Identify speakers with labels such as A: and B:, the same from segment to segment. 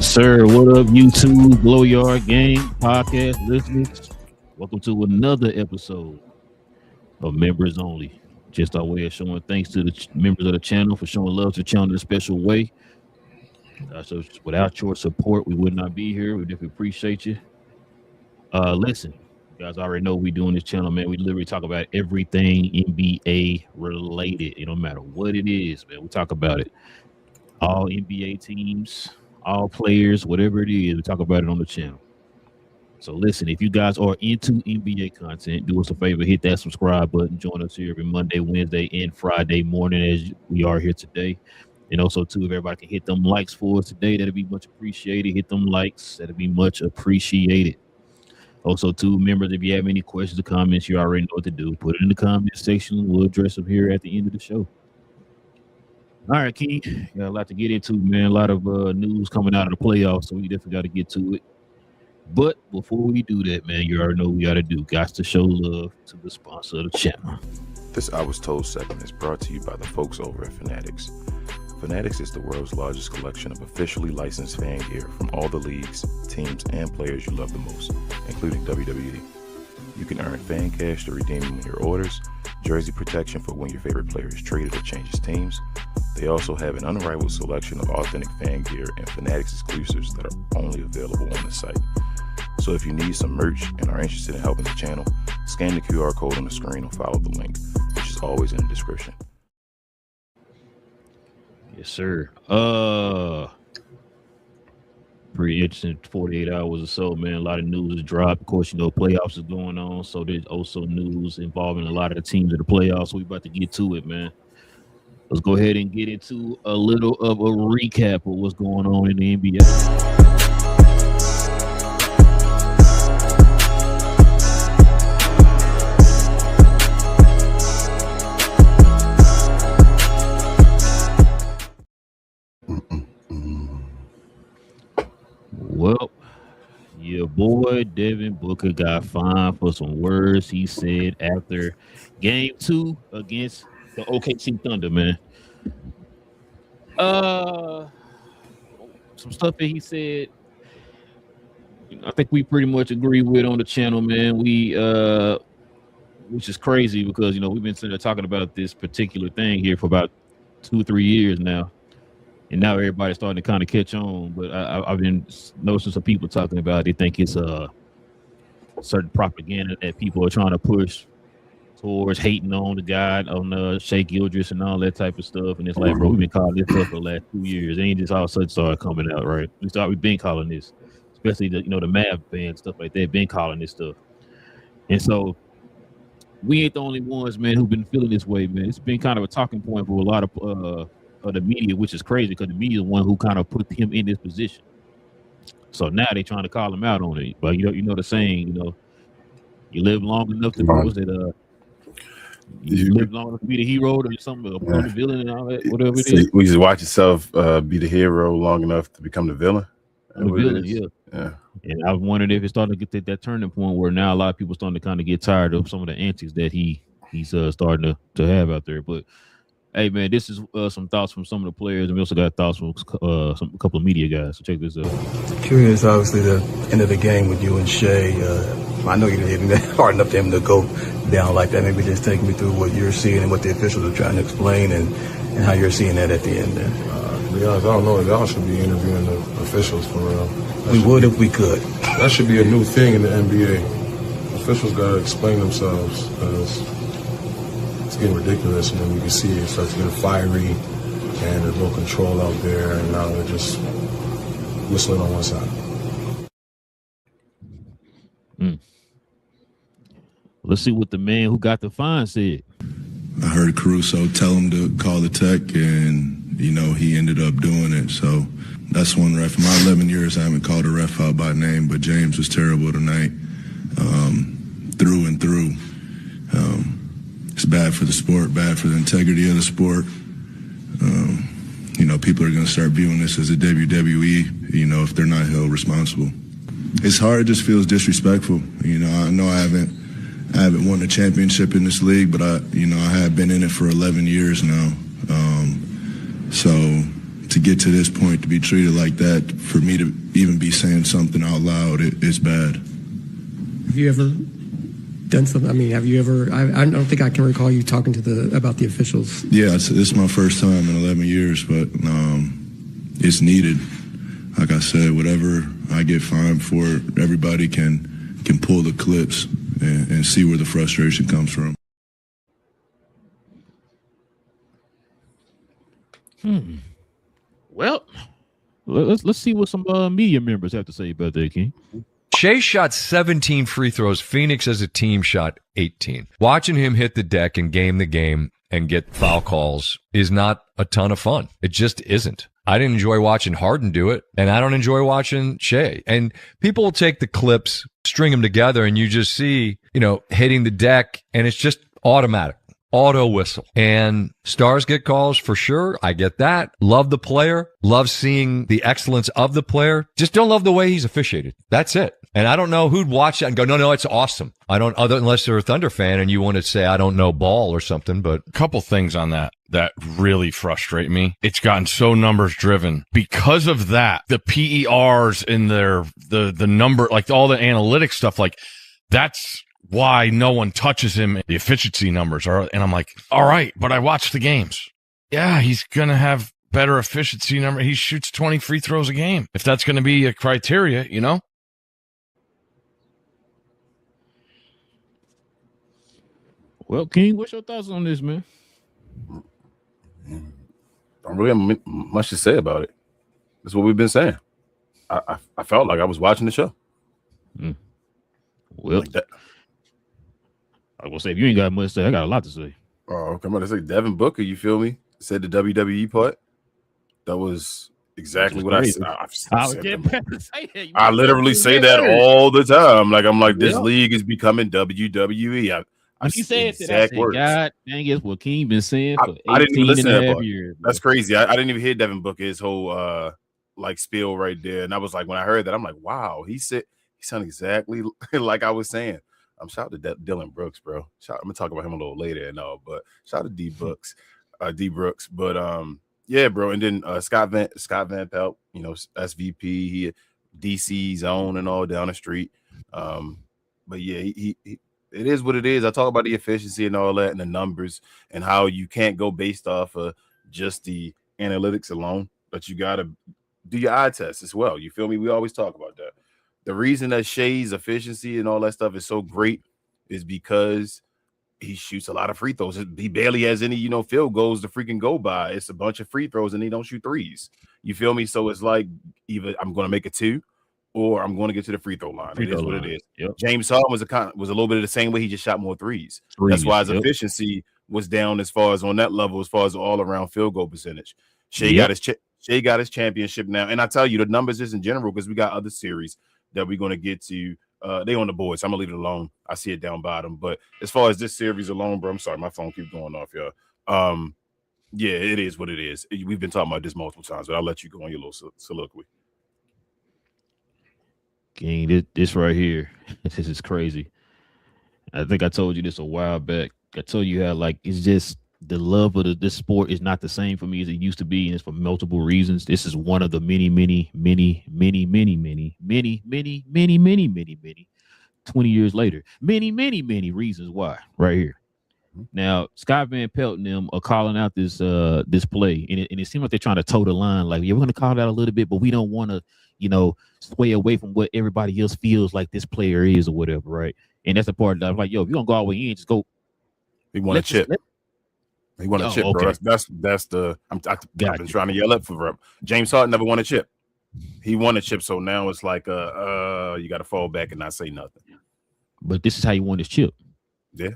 A: sir. What up, YouTube, GloYard gang, podcast listeners? Welcome to another episode of Members Only. Just our way of showing thanks to the members of the channel for showing love to the channel in a special way. So without your support, we would not be here. We definitely appreciate you. Listen, you guys already know we doing this channel, man. We literally talk about everything NBA related. It don't matter what it is, man. We talk about it. All NBA teams, all players, whatever it is, we talk about it on the channel. So listen, if you guys are into NBA content, do us a favor, hit that subscribe button. Join us here every Monday, Wednesday, and Friday morning as we are here today. And also, too, if everybody can hit them likes for us today, that'd be much appreciated. Hit them likes. That'd be much appreciated. Also, too, members, if you have any questions or comments, you already know what to do. Put it in the comment section. We'll address them here at the end of the show. All right, King, got a lot to get into, man. A lot of news coming out of the playoffs, so we definitely got to get to it. But before we do that, man, you already know what we got to do. Got to show love to the sponsor of the channel.
B: This I Was Told segment is brought to you by the folks over at Fanatics. Fanatics is the world's largest collection of officially licensed fan gear from all the leagues, teams, and players you love the most, including WWE. You can earn fan cash to redeem them in your orders, jersey protection for when your favorite player is traded or changes teams. They also have an unrivaled selection of authentic fan gear and Fanatics exclusives that are only available on the site. So if you need some merch and are interested in helping the channel, scan the QR code on the screen or follow the link, which is always in the description.
A: Yes, sir. Pretty interesting 48 hours or so, man. A lot of news has dropped. Of course, you know, playoffs is going on, so there's also news involving a lot of the teams of the playoffs. We about to get to it, man. Let's go ahead and get into a little of a recap of what's going on in the NBA. Well, your boy Devin Booker got fined for some words he said after Game 2 against the OKC Thunder, man. Some stuff that he said, I think we pretty much agree with on the channel, man. We, which is crazy because, you know, we've been sitting there talking about this particular thing here for about 2-3 years now. And now everybody's starting to kind of catch on. But I've been noticing some people talking about it. They think it's certain propaganda that people are trying to push towards hating on the guy, on Shea Gildress and all that type of stuff. And it's like, bro, we've been calling this stuff for the last 2 years. It ain't just all of a sudden started coming out, right? We've been calling this, especially the Mav band, stuff like that, been calling this stuff. And so we ain't the only ones, man, who've been feeling this way, man. It's been kind of a talking point for a lot of the media, which is crazy because the media is the one who kind of put him in this position. So now they're trying to call him out on it. But you know the saying, you know, you live long enough to you live long enough to be the hero or something, or the villain and all that, whatever it is.
C: We just watch yourself be the hero long enough to become the villain.
A: The villain, yeah. And I was wondering if it's starting to get to that turning point where now a lot of people starting to kind of get tired of some of the antics that he's starting to have out there. But hey, man, this is some thoughts from some of the players, and we also got thoughts from a couple of media guys. So check this out.
D: Curious, obviously, the end of the game with you and Shea. I know you didn't hit him that hard enough for him to go down like that. Maybe just take me through what you're seeing and what the officials are trying to explain and how you're seeing that at the end there.
E: To be honest, I don't know if y'all should be interviewing the officials for real.
D: We would if we could.
E: That should be a new thing in the NBA. Officials got to explain themselves because it's getting ridiculous, and then you can see it starts getting fiery, and there's no control out there, and now they're just whistling on one side.
A: Let's see what the man who got the fine said.
F: I heard Caruso tell him to call the tech, and, you know, he ended up doing it. So that's one ref. In my 11 years, I haven't called a ref out by name, but James was terrible tonight, through and through. It's bad for the sport, bad for the integrity of the sport. You know, people are going to start viewing this as a WWE, you know, if they're not held responsible. It's hard, it just feels disrespectful. You know I haven't won a championship in this league, but I have been in it for 11 years now. So to get to this point, to be treated like that, for me to even be saying something out loud, it's bad.
G: Have you ever done something? I mean, have you ever? I don't think I can recall you talking to about the officials.
F: Yeah, it's my first time in 11 years, but it's needed. Like I said, whatever I get fined for, everybody can pull the clips and see where the frustration comes from.
A: Well, let's see what some media members have to say about that, King.
H: Shea shot 17 free throws. Phoenix as a team shot 18. Watching him hit the deck and game the game and get foul calls is not a ton of fun. It just isn't. I didn't enjoy watching Harden do it, and I don't enjoy watching Shea. And people will take the clips, string them together, and you just see, hitting the deck, and it's just automatic. Auto whistle. And stars get calls for sure. I get that. Love the player. Love seeing the excellence of the player. Just don't love the way he's officiated. That's it. And I don't know who'd watch that and go, no, it's awesome. I don't, unless they're a Thunder fan and you want to say, I don't know ball or something, but.
I: A couple things on that really frustrate me. It's gotten so numbers driven. Because of that, the PERs in the number, like all the analytics stuff, like that's why no one touches him. The efficiency numbers are, and I'm like, all right, but I watched the games. Yeah, he's going to have better efficiency number. He shoots 20 free throws a game. If that's going to be a criteria,
A: Well, King, what's your thoughts on this, man?
C: Don't really have much to say about it. That's what we've been saying. I felt like I was watching the show.
A: Well,
C: like that.
A: I will say, if you ain't got much to say, I got a lot to say.
C: Oh, come on. It's like Devin Booker, you feel me? Said the WWE part. That was exactly what I said. I literally say that all the time. Like, I'm like, this league is becoming WWE.
A: You said that. God dang it, what King been saying for
C: I didn't even listen to that part.
A: Years.
C: That's crazy. I didn't even hear Devin Booker, his whole spiel right there. And I was like, when I heard that, I'm like, wow, he sounded exactly like I was saying. Shout out to Dylan Brooks, bro. I'm gonna talk about him a little later and all, but shout out to D Brooks. But yeah, bro. And then Scott Van Pelt, SVP, he DC zone and all down the street. But yeah, he it is what it is. I talk about the efficiency and all that and the numbers and how you can't go based off of just the analytics alone, but you gotta do your eye test as well. You feel me? We always talk about that. The reason that Shea's efficiency and all that stuff is so great is because he shoots a lot of free throws. He barely has any, field goals to freaking go by. It's a bunch of free throws and he don't shoot threes. You feel me? So it's like either I'm going to make a 2 or I'm going to get to the free throw line. It is what it is. Yep. James Harden was a little bit of the same way. He just shot more threes. That's why his efficiency was down as far as on that level, as far as all around field goal percentage. Shea got his championship now. And I tell you, the numbers is in general because we got other series that we're going to get to. They on the board, so I'm gonna leave it alone. I see it down bottom. But as far as this series alone, bro, I'm sorry, my phone keeps going off, y'all. Yeah, it is what it is. We've been talking about this multiple times, but I'll let you go on your little soliloquy.
A: King, this right here, this is crazy. I think I told you this a while back. I told you how it's just the love of this sport is not the same for me as it used to be, and it's for multiple reasons. This is one of the many 20 years later, many reasons why right here. Now, Scott Van Pelt and them are calling out this play, and it seems like they're trying to toe the line. Like, yeah, we're going to call it out a little bit, but we don't want to, sway away from what everybody else feels like this player is or whatever, right? And that's the part that I'm like, yo, if you're going to go all the way in, just go.
C: We want a chip. He won a chip, bro. That's the I've been trying to yell up for him. James Harden never won a chip. He won a chip, so now it's like you got to fall back and not say nothing.
A: But this is how you won his chip.
C: Yeah,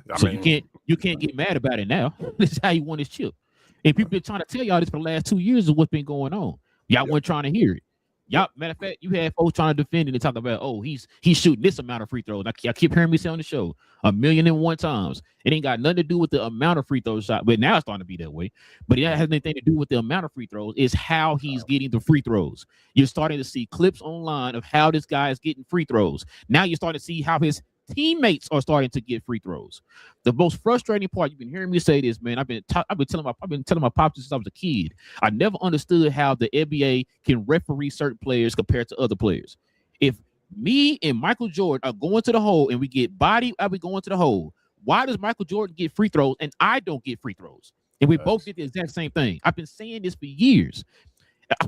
A: you can't get mad about it now. This is how you won his chip. And people been trying to tell y'all this for the last 2 years of what's been going on. Y'all weren't trying to hear it. Y'all, matter of fact, you had folks trying to defend it and talk about, oh, he's shooting this amount of free throws. I keep hearing me say on the show 1,000,001 times. It ain't got nothing to do with the amount of free throws shot, but now it's starting to be that way. But it has anything to do with the amount of free throws. It's how he's getting the free throws. You're starting to see clips online of how this guy is getting free throws. Now you're starting to see how his teammates are starting to get free throws. The most frustrating part, you've been hearing me say this, man. I've been telling my pops since I was a kid. I never understood how the NBA can referee certain players compared to other players. If me and Michael Jordan are going to the hole and we get bodied, are we going to the hole? Why does Michael Jordan get free throws and I don't get free throws? And we both did the exact same thing. I've been saying this for years.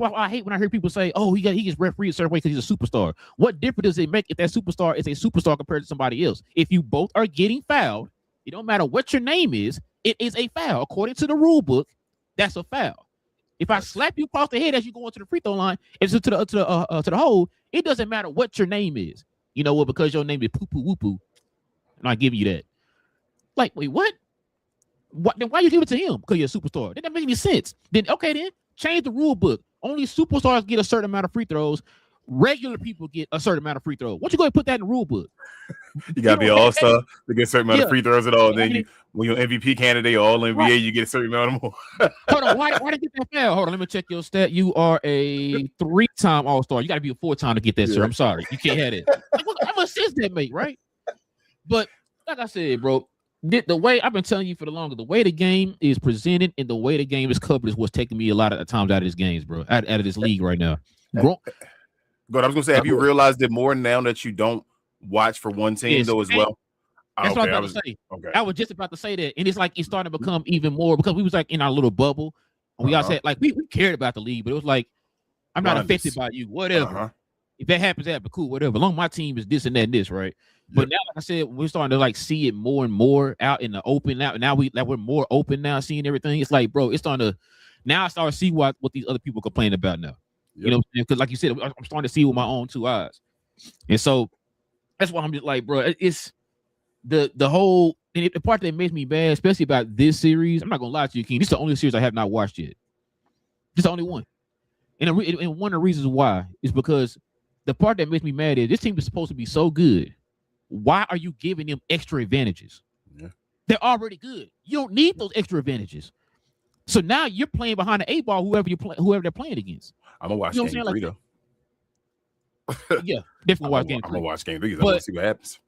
A: I hate when I hear people say, "Oh, he gets refereed a certain way because he's a superstar." What difference does it make if that superstar is a superstar compared to somebody else? If you both are getting fouled, it don't matter what your name is. It is a foul according to the rule book. That's a foul. If I slap you across the head as you go into the free throw line, it's to the hole. It doesn't matter what your name is. You know what? Because your name is Poo Poo Woo Poo, I'm not giving you that. Like, wait, what? What? Then why you give it to him? Because you're a superstar. That doesn't make any sense. Then change the rule book. Only superstars get a certain amount of free throws. Regular people get a certain amount of free throws. Why don't you go ahead and put that in the rule book?
C: You gotta be an all-star to get a certain amount of free throws and all. And then when you're MVP candidate or all NBA, you get a certain amount more.
A: Hold on, why did you get that foul? Hold on, let me check your stat. You are a 3-time all-star. You gotta be a 4-time to get that, sir. I'm sorry. You can't have it. How much sense that make, right? But like I said, bro, the way I've been telling you for the longest, the way the game is presented and the way the game is covered is what's taking me a lot of times out of this games, bro. Out of this league right now.
C: But I was gonna say, have you realized it more now that you don't watch for one team though as well?
A: That's what I was about to say. Okay. I was just about to say that, and it's like it's starting to become even more because we was like in our little bubble, and we all said like we cared about the league, but it was like I'm not affected by you, whatever. If that happens, that'd be cool, whatever. As long as my team is this and that and this, right? But now, like I said, we're starting to like see it more and more out in the open. Now we're more open now, seeing everything. It's like, bro, it's starting to now I start to see what these other people complain about now. You know, because like you said, I'm starting to see with my own 2 eyes, and so that's why I'm just like, bro, it's the whole and the part that makes me bad, especially about this series. I'm not gonna lie to you, King. This is the only series I have not watched yet. This is the only one, and one of the reasons why is because the part that makes me mad is this team is supposed to be so good. Why are you giving them extra advantages? Yeah. They're already good. You don't need those extra advantages. So now you're playing behind the 8 ball, whoever they're playing against.
C: I'm gonna watch game 3 though.
A: Yeah, definitely watch game 3.
C: I'm gonna watch game 3 because I want to see what happens.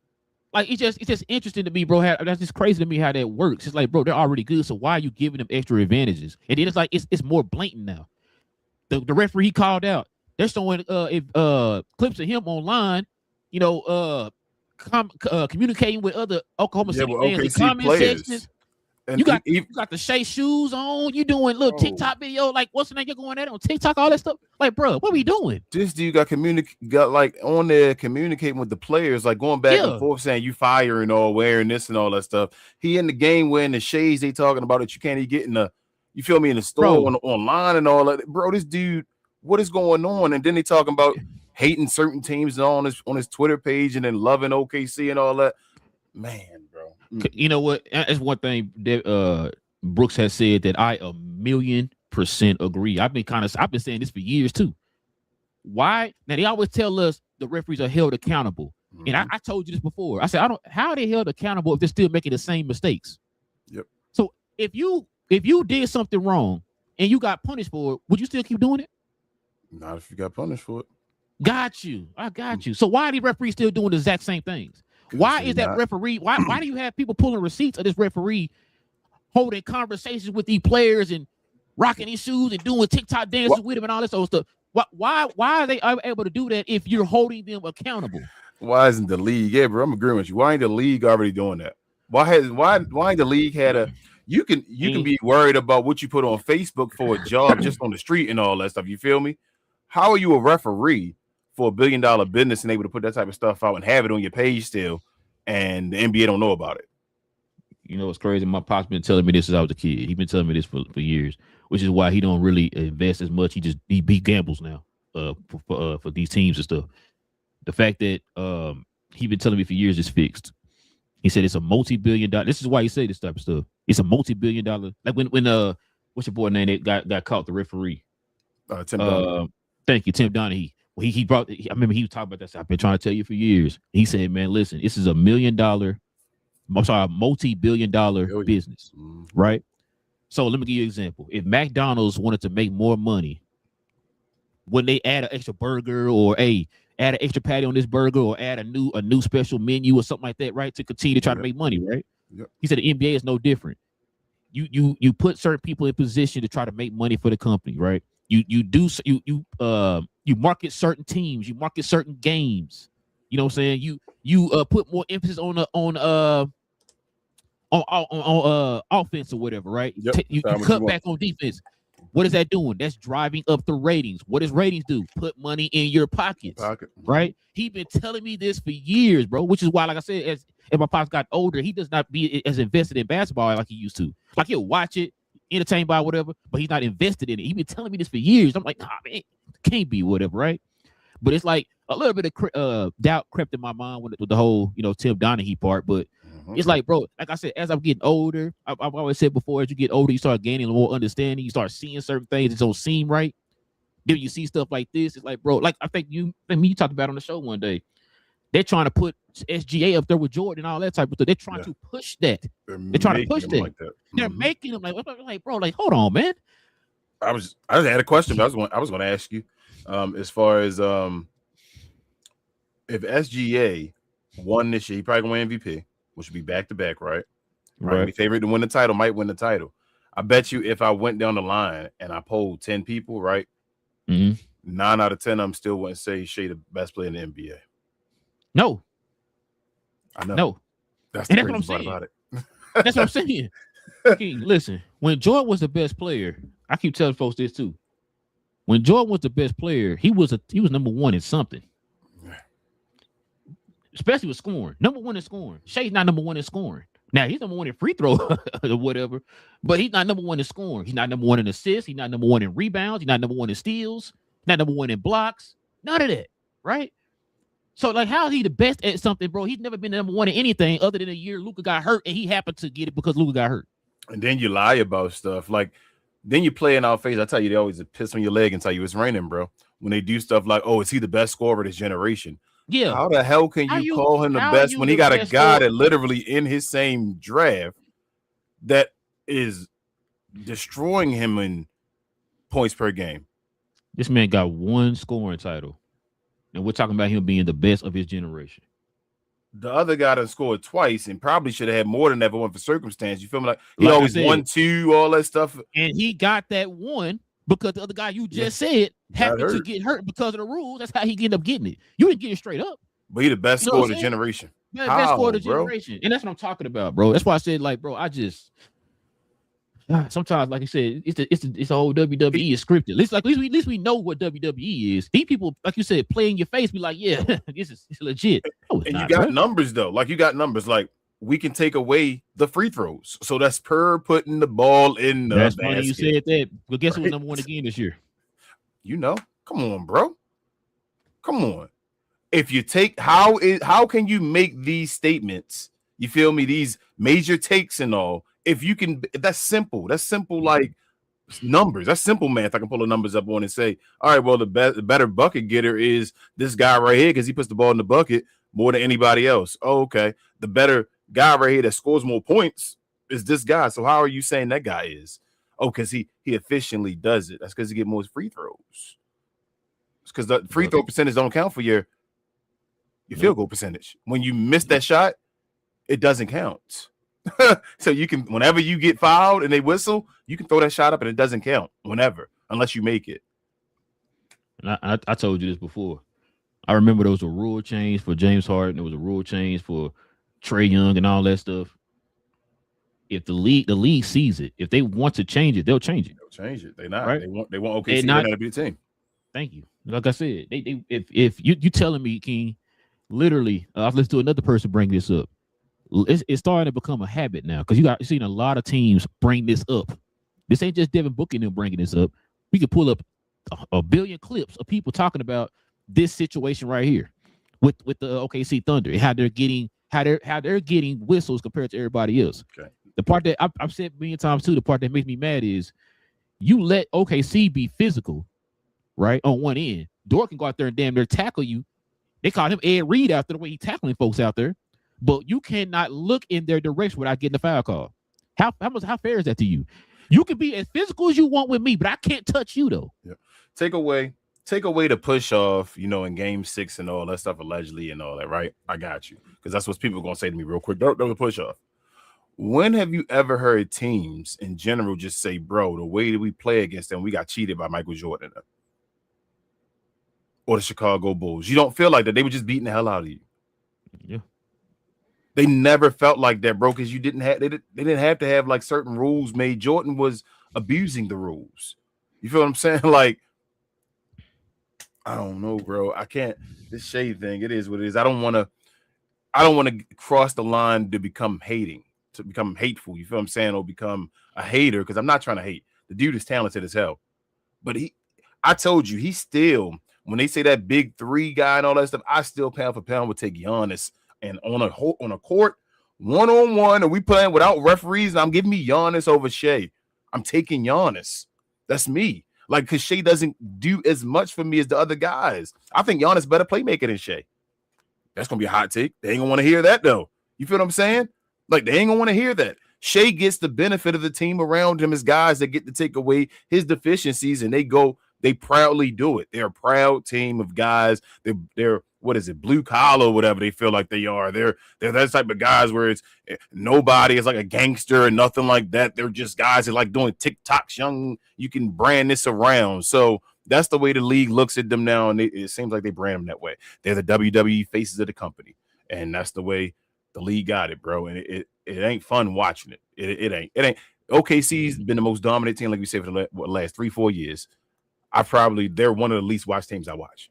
A: Like it's just interesting to me, bro. That's just crazy to me how that works. It's like, bro, they're already good. So why are you giving them extra advantages? And then it's like it's more blatant now. The referee he called out. They're showing clips of him online. You know, communicating with other Oklahoma City fans in comment sections. And you got the Shea shoes on. You doing little TikTok video like what's the name? You're going at it on TikTok, all that stuff. Like, bro, what are we doing?
C: This dude got like on there communicating with the players, like going back and forth saying you firing or wearing this and all that stuff. He in the game wearing the shades they talking about that you can't even get in the, you feel me, in the store online and all that. Bro, this dude, what is going on? And then they talking about hating certain teams on his Twitter page and then loving OKC and all that. Man, bro.
A: You know what? That's one thing that Brooks has said that I 1,000,000% agree. I've been saying this for years too. Why? Now they always tell us the referees are held accountable. Mm-hmm. And I told you this before. I said, how are they held accountable if they're still making the same mistakes?
C: Yep.
A: So if you did something wrong and you got punished for it, would you still keep doing it?
C: Not if you got punished for it.
A: Got you. I got you. So why are the referees still doing the exact same things? Why is that referee? Why do you have people pulling receipts of this referee holding conversations with these players and rocking these shoes and doing TikTok dances with them and all this other stuff? Why are they able to do that if you're holding them accountable?
C: Why isn't the league? Yeah, bro, I'm agreeing with you. Why ain't the league already doing that? Why ain't the league had a? You can be worried about what you put on Facebook for a job just on the street and all that stuff. You feel me? How are you a referee for $1 billion business and able to put that type of stuff out and have it on your page still, and the NBA don't know about it?
A: You know what's crazy? My pop's been telling me this since I was a kid. He's been telling me this for years, which is why he don't really invest as much. He gambles now for these teams and stuff. The fact that he's been telling me for years is fixed. He said it's a multi-billion-dollar. This is why he say this type of stuff. It's a multi-billion-dollar. Like when what's your boy name that got caught, the referee?
C: Tim Donahue.
A: Thank you, Tim Donahue. Well, I remember he was talking about that. I've been trying to tell you for years. He said, man, listen, this is a multi-billion-dollar business, right? So let me give you an example. If McDonald's wanted to make more money, when they add an extra burger or add an extra patty on this burger or add a new special menu or something like that, right? To continue to try to make money, right?
C: Yep.
A: He said the NBA is no different. You put certain people in position to try to make money for the company, right? You market certain teams, you market certain games. You know what I'm saying? You put more emphasis on offense or whatever, right?
C: Yep.
A: You cut back on defense. What is that doing? That's driving up the ratings. What does ratings do? Put money in your pockets, right? He been telling me this for years, bro, which is why, like I said, as my pops got older, he does not be as invested in basketball like he used to. Like, he'll watch it, entertained by whatever, but he's not invested in it. He been telling me this for years. I'm like, nah, man, can't be whatever, right? But it's like a little bit of doubt crept in my mind with the whole, Tim Donaghy part. But it's like, bro, like I said, as I'm getting older, I've always said before, as you get older, you start gaining more understanding. You start seeing certain things that don't seem right. Then you see stuff like this. It's like, bro, like I think you talked about on the show one day. They're trying to put SGA up there with Jordan and all that type of stuff. They're trying to push that. They're trying to push that. Like that. They're making them like, bro, like, hold on, man.
C: I had a question, but I was going to ask you, as far as if SGA won this year, he probably going to win MVP, which would be back to back, right? Right. Be favorite to win the title, might win the title. I bet you if I went down the line and I polled 10 people, right? 9 out of 10 of them still wouldn't say Shea the best player in the NBA.
A: No.
C: I know.
A: No.
C: That's
A: what I'm saying about it. That's what I'm saying. King, listen, when Jordan was the best player, I keep telling folks this too. When Jordan was the best player, he was number one in something. Especially with scoring. Number one in scoring. Shea's not number one in scoring. Now, he's number one in free throw or whatever, but he's not number one in scoring. He's not number one in assists. He's not number one in rebounds. He's not number one in steals. Not number one in blocks. None of that, right? So, like, how is he the best at something, bro? He's never been number one in anything other than a year Luka got hurt, and he happened to get it because Luka got hurt.
C: And then you lie about stuff. Like, then you play in our face. I tell you, they always piss on your leg and tell you it's raining, bro. When they do stuff like, oh, is he the best scorer of this generation?
A: Yeah.
C: How the hell can you call him the best when he got a guy that literally in his same draft that is destroying him in points per game?
A: This man got one scoring title, and we're talking about him being the best of his generation.
C: The other guy that scored twice and probably should have had more than that, but one for circumstance. You feel me? Like he always won 2, all that stuff.
A: And he got that one because the other guy you just said happened to get hurt because of the rules. That's how he ended up getting it. You didn't get it straight up.
C: But he the best scorer of the generation.
A: Yeah, best scorer of the generation. And that's what I'm talking about, bro. That's why I said, like, bro, I just sometimes, like I said, it's the whole WWE is scripted. At least we know what WWE is. These people, like you said, play in your face, be like, yeah, it's legit. No, it's
C: and
A: not,
C: you got
A: bro.
C: numbers though. Like you got numbers. Like we can take away the free throws, so that's per putting the ball in the
A: That's
C: basket.
A: funny you said that. But guess who was number one again this year?
C: You know, come on, bro. Come on. If you take how can you make these statements? You feel me? These major takes and all. If you can, that's simple. That's simple, like numbers. That's simple math. I can pull the numbers up on and say, all right, well, the better bucket getter is this guy right here because he puts the ball in the bucket more than anybody else. Oh, okay. The better guy right here that scores more points is this guy. So how are you saying that guy is? Oh, because he efficiently does it. That's because he get more free throws. It's because the free throw percentage don't count for your field goal percentage. When you miss that shot, it doesn't count. So you can, whenever you get fouled and they whistle, you can throw that shot up and it doesn't count whenever, unless you make it.
A: And I told you this before. I remember there was a rule change for James Harden. There was a rule change for Trae Young and all that stuff. If the league sees it, if they want to change it, they'll change it.
C: They'll change it. They not.
A: Right?
C: They want OKC to be the team.
A: Thank you. Like I said, if you telling me, King, literally, I've listened to another person bring this up. It's starting to become a habit now because you've seen a lot of teams bring this up. This ain't just Devin Booker and them bringing this up. We could pull up a billion clips of people talking about this situation right here with the OKC Thunder and how they're getting whistles compared to everybody else.
C: Okay.
A: The part that I've said a million times too, the part that makes me mad is you let OKC be physical, right, on one end. Dort can go out there and damn near tackle you. They call him Ed Reed after the way he's tackling folks out there. But you cannot look in their direction without getting a foul call. How fair is that to you? You can be as physical as you want with me, but I can't touch you though.
C: Yeah. Take away take away the push off, in game 6 and all that stuff, allegedly and all that, right? I got you. Because that's what people are going to say to me real quick. Don't push off. When have you ever heard teams in general just say, bro, the way that we play against them, we got cheated by Michael Jordan or the Chicago Bulls? You don't feel like that. They were just beating the hell out of you.
A: Yeah.
C: They never felt like that, bro, because they didn't have to have like certain rules made. Jordan was abusing the rules. You feel what I'm saying? Like, I don't know, bro. I can't. This Shea thing, it is what it is. I don't want to cross the line to become hateful. You feel what I'm saying? Or become a hater, because I'm not trying to hate. The dude is talented as hell. But I told you, he's still, when they say that big 3 guy and all that stuff, I still pound for pound would take Giannis. And on a court, 1-on-1, and we playing without referees, and I'm giving me Giannis over Shea. I'm taking Giannis. That's me. Like, because Shea doesn't do as much for me as the other guys. I think Giannis better playmaker than Shea. That's going to be a hot take. They ain't going to want to hear that, though. You feel what I'm saying? Like, they ain't going to want to hear that. Shea gets the benefit of the team around him as guys that get to take away his deficiencies, and they proudly do it. They're a proud team of guys. They're what is it, blue collar or whatever they feel like they are. They're that type of guys where it's nobody is like a gangster and nothing like that. They're just guys that like doing TikToks. You can brand this around. So that's the way the league looks at them now, and it seems like they brand them that way. They're the WWE faces of the company, and that's the way the league got it, bro. And it ain't fun watching it. It ain't. OKC's been the most dominant team, like we said, for the last 3-4 years. They're one of the least watched teams I watch.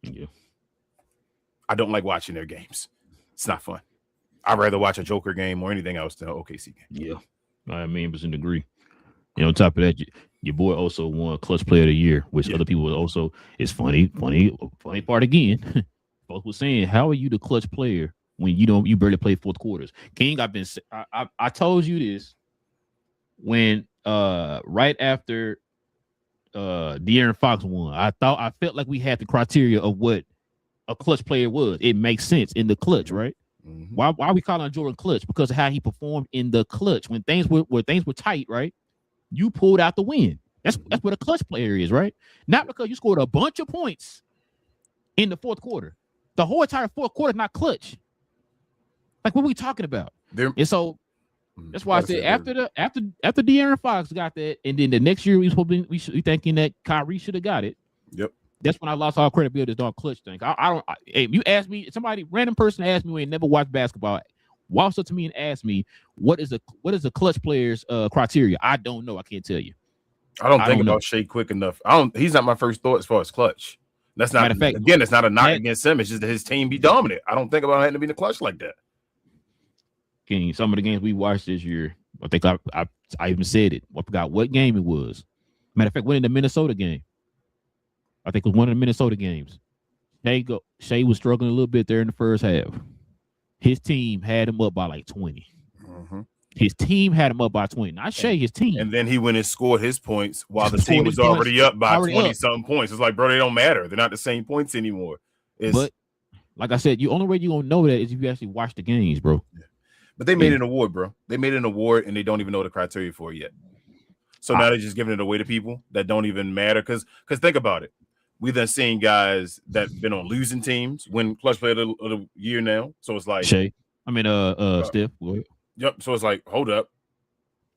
A: Yeah.
C: I don't like watching their games. It's not fun. I'd rather watch a Joker game or anything else than an OKC game.
A: Yeah, I 1,000,000% agree. On top of that, your boy also won Clutch Player of the Year, which other people also is funny part again. Both were saying, how are you the clutch player when you barely play fourth quarters? King, I told you this when right after De'Aaron Fox won. I felt like we had the criteria of what a clutch player was. It makes sense in the clutch, right? Mm-hmm. Why are we calling Jordan clutch? Because of how he performed in the clutch when things were tight, right? You pulled out the win. That's what a clutch player is, right? Not because you scored a bunch of points in the fourth quarter. The whole entire fourth quarter is not clutch. Like, what are we talking about? And so that's why I said after De'Aaron Fox got that, and then the next year we thinking that Kyrie should have got it.
C: Yep. That's
A: when I lost all credibility to this dog clutch thing. Hey, you asked me, random person asked me who ain't never watched basketball, walks up to me and asked me, what is a clutch player's criteria? I don't know. I can't tell you.
C: I don't think about Shea quick enough. He's not my first thought as far as clutch. That's not, matter of fact, again, it's not a knock against him. It's just that his team be dominant. I don't think about having to be in the clutch like that.
A: King, some of the games we watched this year, I think I even said it. I forgot what game it was. Matter of fact, went in the Minnesota game. I think it was one of the Minnesota games. Shea was struggling a little bit there in the first half. His team had him up by like 20. Mm-hmm. His team had him up by 20. Not Shea, his team.
C: And then he went and scored his points while the team was already up by 20-something points. It's like, bro, they don't matter. They're not the same points anymore. But
A: like I said, the only way you're going to know that is if you actually watch the games, bro.
C: Yeah. But they made an award, bro. They made an award, and they don't even know the criteria for it yet. So now they're just giving it away to people that don't even matter. Because think about it. We've then seen guys that been on losing teams win clutch player of the year now. So it's like
A: Shea. Steph.
C: Yep. So it's like, hold up.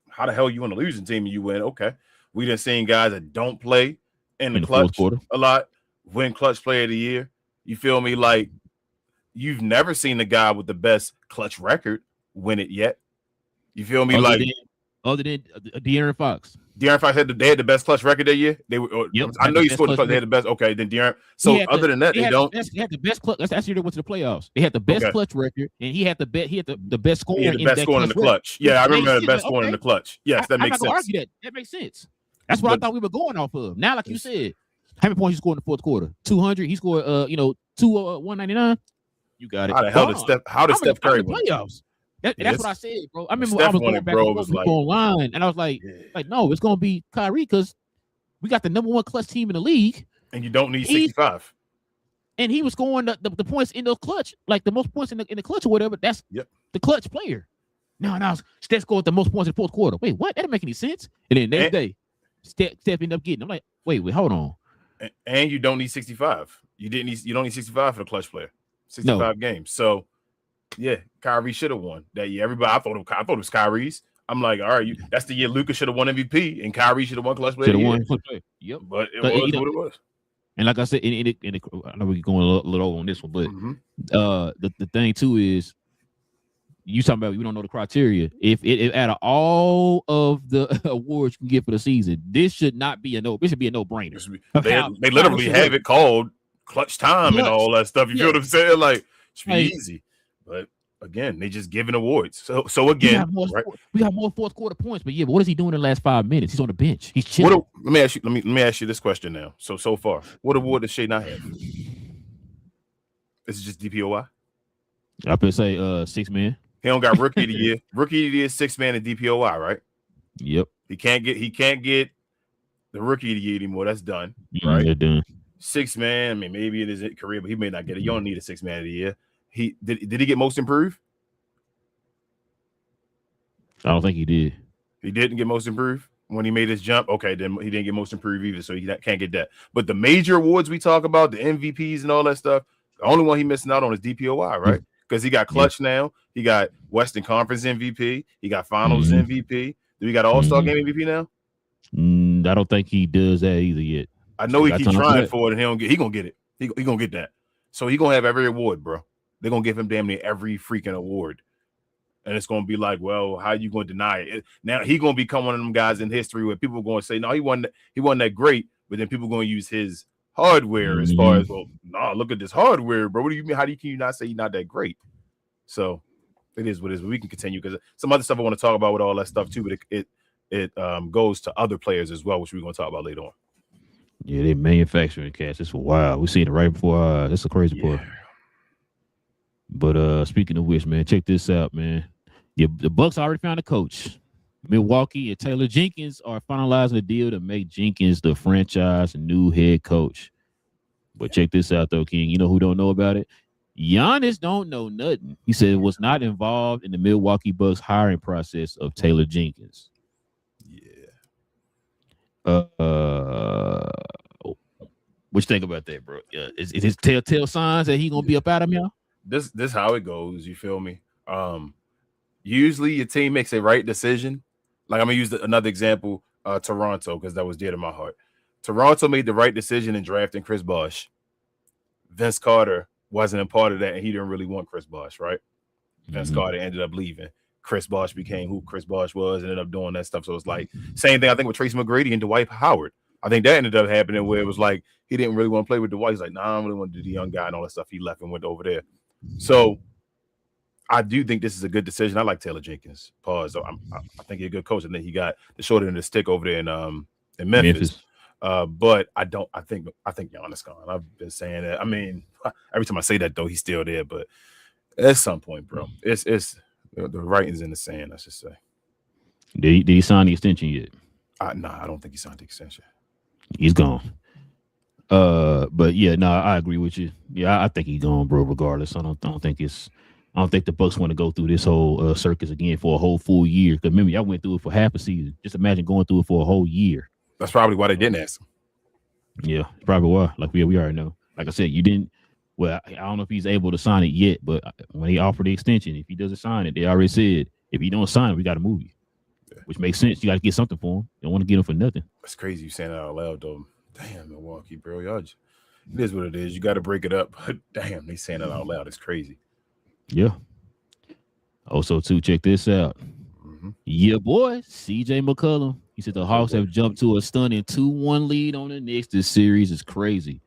C: How the hell you on a losing team and you win? Okay. We done seen guys that don't play in the clutch a lot win clutch player of the year. You feel me? Like, you've never seen the guy with the best clutch record win it yet. You feel me?
A: Other than De'Aaron Fox.
C: De'Aaron Fox had the best clutch record that year. I know you scored the clutch. They had the best. Okay, then De'Aaron. So other than that, they don't.
A: He had the best clutch. That's year they went to the playoffs. They had the best clutch record, and he had the best scoring.
C: He had the best scoring in the clutch. Yeah, I remember the best scoring in the clutch. Yes, that makes sense. I'm not gonna argue that. That
A: makes sense. That's what I thought we were going off of. Now, like you said, how many points he scored in the fourth quarter? 200. He scored 199. You got it.
C: How did Steph Curry win?
A: Playoffs. That's what I said, bro. I remember I was going back online, and I was like, no, it's gonna be Kyrie because we got the number one clutch team in the league,
C: and you don't need 65.
A: And he was scoring the points in the clutch, like the most points in the clutch or whatever. That's the clutch player. Now Steph scored the most points in the fourth quarter. Wait, what? That didn't make any sense. And then next day, Steph ended up getting. I'm like, wait, hold on.
C: And you don't need 65. You don't need 65 for the clutch player. 65 games. So yeah, Kyrie should have won that year. Everybody, I thought it was Kyrie's. I'm like, all right, that's the year Luka should have won MVP and Kyrie should have won clutch player.
A: Yep.
C: But it was what it was.
A: And like I said, I know we're going a little over on this one, but the thing too is, you talking about we don't know the criteria. If out of all of the awards you can get for the season, this should not be This should be a no-brainer.
C: They literally have it called clutch time and all that stuff. You feel what I'm saying? Like, it should be easy. But again, they just giving awards. So again,
A: we got more fourth quarter points, but what is he doing in the last 5 minutes? He's on the bench. He's chilling.
C: Let me ask you this question now. So far, what award does Shea not have? Is it just DPOY?
A: I could say 6 man.
C: He don't got rookie of the year. Rookie of the year, 6 man, and DPOY, right?
A: Yep.
C: He can't get the rookie of the year anymore. That's done. Right.
A: They're done.
C: 6 man. I mean, maybe in his career, but he may not get it. You don't need a 6 man of the year. Did he get most improved?
A: I don't think he did.
C: He didn't get most improved when he made his jump. Okay, then he didn't get most improved either, so he can't get that. But the major awards we talk about, the MVPs and all that stuff, the only one he missing out on is DPOY, right? Because he got clutch now. He got Western Conference MVP. He got Finals MVP. Do we got All-Star Game MVP now?
A: I don't think he does that either yet.
C: I know he keeps trying for it, and he gonna get it. He gonna get that. So he gonna have every award, bro. They're gonna give him damn near every freaking award. And it's gonna be like, well, how you gonna deny it? Now he gonna become one of them guys in history where people are gonna say, no, he wasn't that great, but then people are gonna use his hardware as far as, well, no, look at this hardware, bro. What do you mean? Can you not say he's not that great? So it is what it is. But we can continue because some other stuff I want to talk about with all that stuff too, but it goes to other players as well, which we're gonna talk about later on.
A: Yeah, they're manufacturing cats. It's wild. We seen it right before. That's a crazy part. But speaking of which, man, check this out, man. The Bucks already found a coach. Milwaukee and Taylor Jenkins are finalizing a deal to make Jenkins the franchise new head coach. But check this out, though, King. You know who don't know about it? Giannis don't know nothing. He said was not involved in the Milwaukee Bucks hiring process of Taylor Jenkins. Yeah. What you think about that, bro? Is his telltale signs that he gonna be up out of y'all?
C: This how it goes. You feel me? Usually your team makes a right decision. Like I'm gonna use another example, Toronto, because that was dear to my heart. Toronto made the right decision in drafting Chris Bosh. Vince Carter wasn't a part of that, and he didn't really want Chris Bosh, right? Vince Carter ended up leaving. Chris Bosh became who Chris Bosh was, and ended up doing that stuff. So it's like same thing I think with Tracy McGrady and Dwight Howard. I think that ended up happening where it was like he didn't really want to play with Dwight. He's like, nah, I don't really want to do the young guy and all that stuff. He left and went over there. So I do think this is a good decision. I like Taylor Jenkins. Pause. So I think he's a good coach. And then he got the short end of the stick over there in Memphis. But I think Giannis gone. I've been saying that. I mean, every time I say that though, he's still there. But at some point, bro, it's the writing's in the sand. I should say.
A: Did he sign the extension yet?
C: Nah, I don't think he signed the extension.
A: He's gone. But yeah, no, I agree with you. Yeah, I think he's gone, bro. Regardless, I don't think the Bucks want to go through this whole circus again for a whole full year. Because remember, y'all went through it for half a season. Just imagine going through it for a whole year.
C: That's probably why they didn't ask him.
A: Yeah, probably why. Like we already know. Like I said, you didn't. Well, I don't know if he's able to sign it yet, but when he offered the extension, if he doesn't sign it, they already said if he don't sign it, we got to move you. Yeah. Which makes sense. You got to get something for him. You don't want to get him for nothing.
C: That's crazy you saying that out loud, though. Damn, Milwaukee, bro. Y'all it is what it is. You got to break it up. But damn, they saying that out loud. It's crazy.
A: Yeah. Also, too, check this out. Yeah, boy, CJ McCollum. He said the Hawks have jumped to a stunning 2-1 lead on the Knicks. This series is crazy.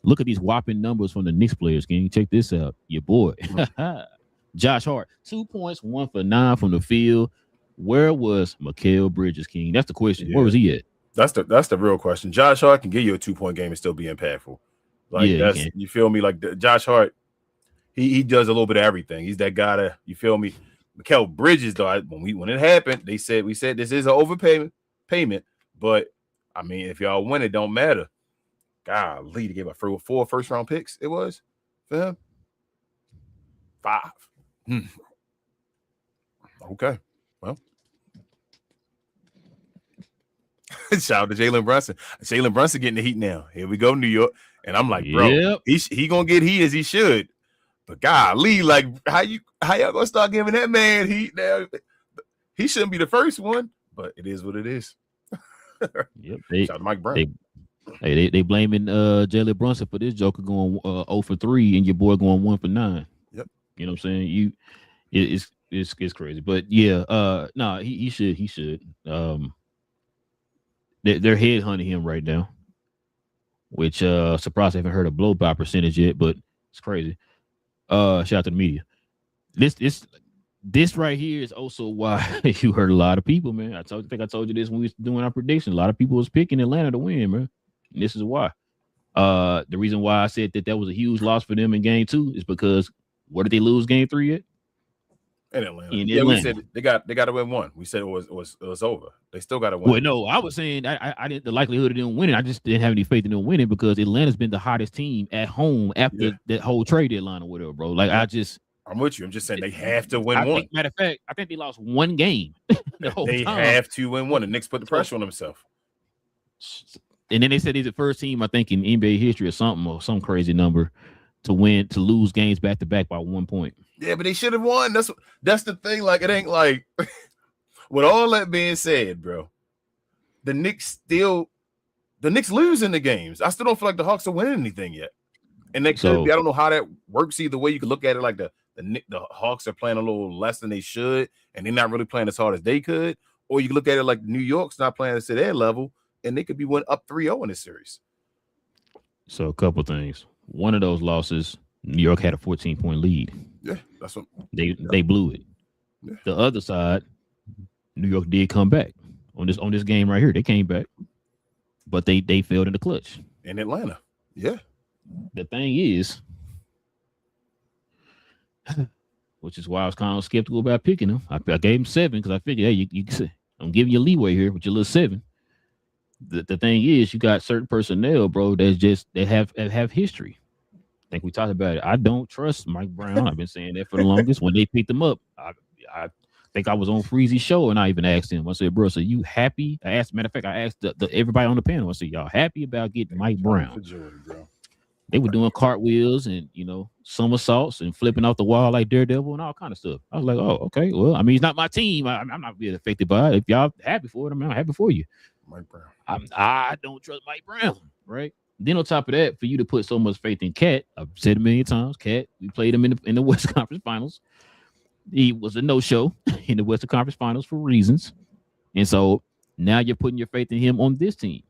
A: Look at these whopping numbers from the Knicks players. Can you check this out? Your boy. Josh Hart, 2 points, 1 for 9 from the field. Where was Mikal Bridges, King? That's the question. Yeah. Where was he at?
C: That's the real question. Josh Hart can give you a 2-point game and still be impactful. Like you feel me? Like Josh Hart, he does a little bit of everything. He's that guy that you feel me. Mikal Bridges, though, when it happened, we said this is an overpayment, but I mean, if y'all win, it don't matter. Golly, they gave up 4 first-round picks. It was for him 5. Okay, well, Shout out to Jalen Brunson. Jalen Brunson getting the heat now. Here we go, New York. And I'm like, bro, he gonna get heat as he should. But golly, like how y'all gonna start giving that man heat now? He shouldn't be the first one, but it is what it is.
A: Yep.
C: Shout out to Mike Brown.
A: They blaming Jalen Brunson for this joker going 0 for 3 and your boy going 1 for 9.
C: Yep.
A: You know what I'm saying? It's crazy. But yeah, he should. They're headhunting him right now, which surprised I haven't heard a blow by percentage yet, but it's crazy. Shout out to the media. This right here is also why you heard a lot of people, man. I think I told you this when we was doing our prediction. A lot of people was picking Atlanta to win, man. And this is why. The reason why I said that was a huge loss for them in game 2 is because where did they lose game 3 at?
C: In Atlanta.
A: Atlanta.
C: We said they got to win 1. We said it was over. They still got to win.
A: Well, no, I was saying I didn't the likelihood of them winning. I just didn't have any faith in them winning because Atlanta's been the hottest team at home after that whole trade deadline or whatever, bro. Like
C: I'm with you. I'm just saying they have to win 1.
A: Matter of fact, I think they lost 1 game the whole
C: they
A: time.
C: have to win 1. The Knicks put the pressure on themselves.
A: And then they said he's the first team, I think, in NBA history or something, or some crazy number to lose games back to back by 1 point.
C: Yeah, but they should have won. That's the thing. Like, it ain't like with all that being said, bro. The Knicks losing the games. I still don't feel like the Hawks are winning anything yet. And they could be. I don't know how that works either way. You could look at it like the Hawks are playing a little less than they should, and they're not really playing as hard as they could. Or you can look at it like New York's not playing to their level, and they could be up 3-0 in this series.
A: So a couple things. One of those losses, New York had a 14-point lead.
C: Yeah, that's what
A: they blew it. Yeah. The other side, New York did come back on this game right here. They came back, but they failed in the clutch
C: in Atlanta. Yeah.
A: The thing is, which is why I was kind of skeptical about picking them. I gave him 7 because I figured, hey, I'm giving you leeway here with your little 7. The thing is, you got certain personnel, bro, that have history. I think we talked about it. I don't trust Mike Brown. I've been saying that for the longest. When they picked him up, I think I was on Freezy's show and I even asked him. I said, bro, so you happy? Matter of fact, I asked everybody on the panel. I said, y'all happy about getting Mike Brown? They were doing cartwheels and, somersaults and flipping off the wall like Daredevil and all kind of stuff. I was like, oh, okay. Well, I mean, it's not my team. I'm not being affected by it. If y'all happy for it, I'm happy for you.
C: Mike Brown.
A: I don't trust Mike Brown, right? Then on top of that, for you to put so much faith in Cat, I've said it a million times, Cat, we played him in the Western Conference Finals. He was a no-show in the Western Conference Finals for reasons. And so now you're putting your faith in him on this team.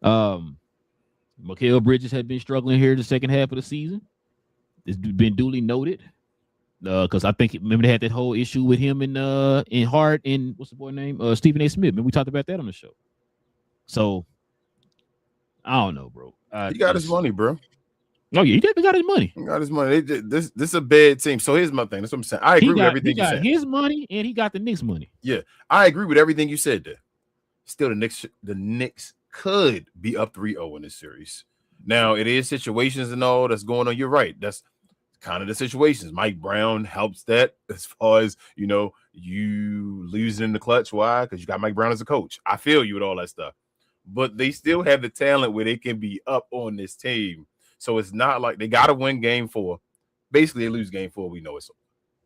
A: Mikal Bridges had been struggling here the second half of the season. It's been duly noted. Because I think remember they had that whole issue with him in Hart and what's the boy name? Stephen A. Smith. Remember we talked about that on the show. So I don't know, bro.
C: He got his money, bro.
A: Oh yeah, he definitely got his money.
C: He got his money. This is a bad team. So here's my thing. That's what I'm saying. I agree with everything you said.
A: He got his money and he got the Knicks money.
C: Yeah, I agree with everything you said there. Still, the Knicks could be up 3-0 in this series. Now it is situations and all that's going on. You're right. That's kind of the situations. Mike Brown helps that as far as you losing in the clutch. Why? Because you got Mike Brown as a coach. I feel you with all that stuff, but they still have the talent where they can be up on this team. So it's not like they got to win game 4. Basically, they lose game 4. We know it's over.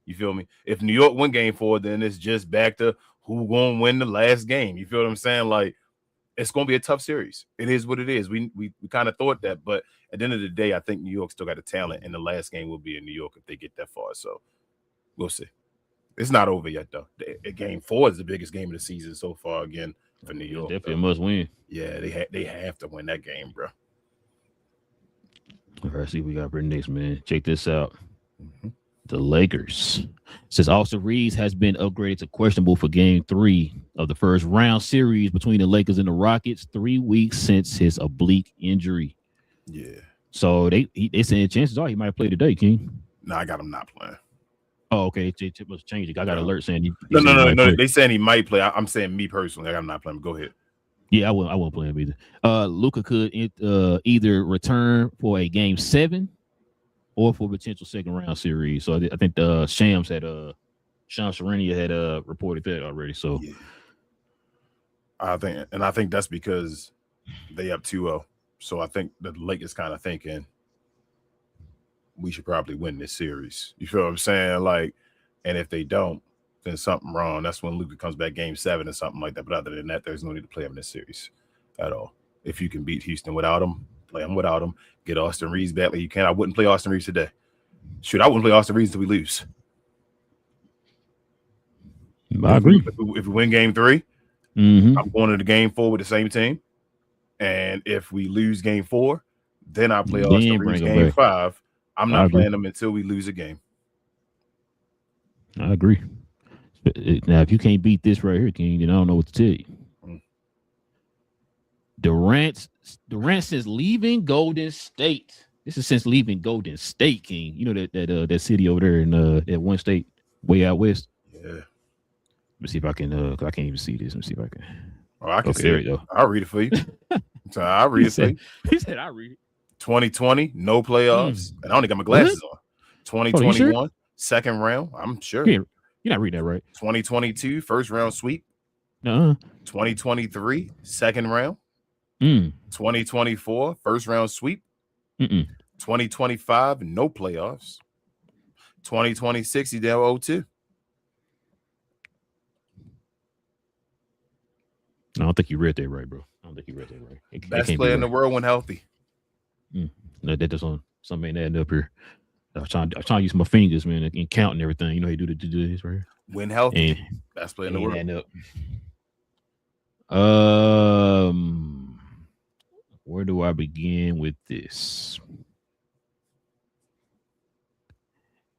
C: You feel me? If New York win game 4, then it's just back to who going to win the last game. You feel what I'm saying? Like, it's going to be a tough series. It is what it is. We kind of thought that, but at the end of the day, I think New York still got the talent, and the last game will be in New York if they get that far. So we'll see. It's not over yet, though. Game 4 is the biggest game of the season so far again for New York.
A: Definitely a must win.
C: Yeah, they have to win that game, bro.
A: All right, see what we got for next, man. Check this out. Mm-hmm. The Lakers. Says Austin Reeves has been upgraded to questionable for game 3 of the first round series between the Lakers and the Rockets 3 weeks since his oblique injury.
C: Yeah.
A: So they saying chances are he might play today, King.
C: No, I got him not playing.
A: Oh, okay. It must change it. I got an alert saying he
C: No. They saying he might play. I'm saying me personally, I'm not playing. Go ahead.
A: Yeah, I won't play him either. Luka could either return for a game 7 or for a potential second round series. So I think Shams Charania had reported that already. So
C: yeah. I think that's because they up 2-0. So I think the Lakers kind of thinking we should probably win this series. You feel what I'm saying? Like, and if they don't, then something wrong. That's when Luka comes back game 7 or something like that. But other than that, there's no need to play him in this series at all. If you can beat Houston without him, play him without him. Get Austin Reeves back like you can. I wouldn't play Austin Reeves today. Shoot, I wouldn't play Austin Reeves until we lose.
A: I agree.
C: If we win game 3, I'm going into game 4 with the same team. And if we lose game 4, then I play Austin Reeves game 5. I'm not playing them until we lose a game.
A: I agree. Now, if you can't beat this right here, King, then I don't know what to tell you. Durant since leaving Golden State. This is since leaving Golden State, King. You know that city over there in that one state way out west.
C: Yeah.
A: Let me see if I can. Cause I can't even see this. Let me see if I can.
C: Oh, I can see it.
A: Go.
C: I'll read it for you. So I'll read it for you.
A: He said, "I'll read it."
C: 2020, no playoffs, and I only got my glasses on. 2021, sure? Second round. I'm sure.
A: You're not reading that right.
C: 2022, first round sweep. 2023, second round. 2024, first round sweep. 2025, no playoffs. 2026, he's down 0-2.
A: I don't think you read that right, bro. I don't think you read that right.
C: Best player in the world when healthy.
A: No, that does something ain't adding up here. I'm trying to use my fingers, man, and count and everything. You know how you do this right here.
C: When healthy,
A: and
C: best player in the world.
A: Adding up. Where do I begin with this?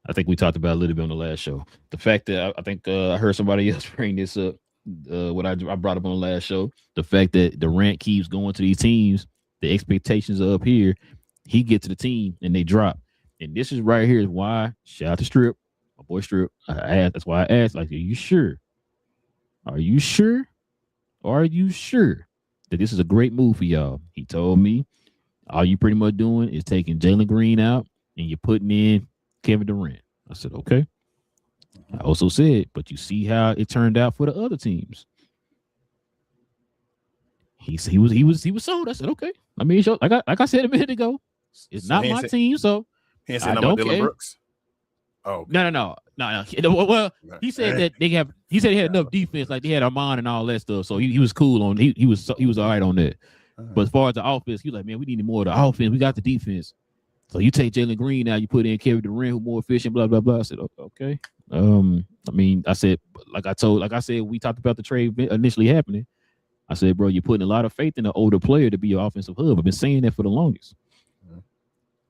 A: I think we talked about it a little bit on the last show. The fact that I think I heard somebody else bring this up. What I brought up on the last show, the fact that Durant keeps going to these teams, the expectations are up here. He gets to the team and they drop. And this is right here is why, shout out to Strip, my boy Strip. That's why I asked, like, are you sure? Are you sure? Are you sure that this is a great move for y'all? He told me all you pretty much doing is taking Jalen Green out and you're putting in Kevin Durant. I said, okay. I also said, but you see how it turned out for the other teams. He was sold. I said, okay. I mean, like I said a minute ago, it's not my team, so I don't care. Brooks.
C: Oh
A: no. Well, he said that he said he had enough defense, like they had Armand and all that stuff. So he was cool on. He was all right on that. But as far as the offense, he was like, man, we need more of the offense. We got the defense. So you take Jalen Green now, you put in Kevin Durant, who's more efficient, blah blah blah. I said, okay. I mean, I said, like I said, we talked about the trade initially happening. I said, bro, you're putting a lot of faith in an older player to be your offensive hub. I've been saying that for the longest.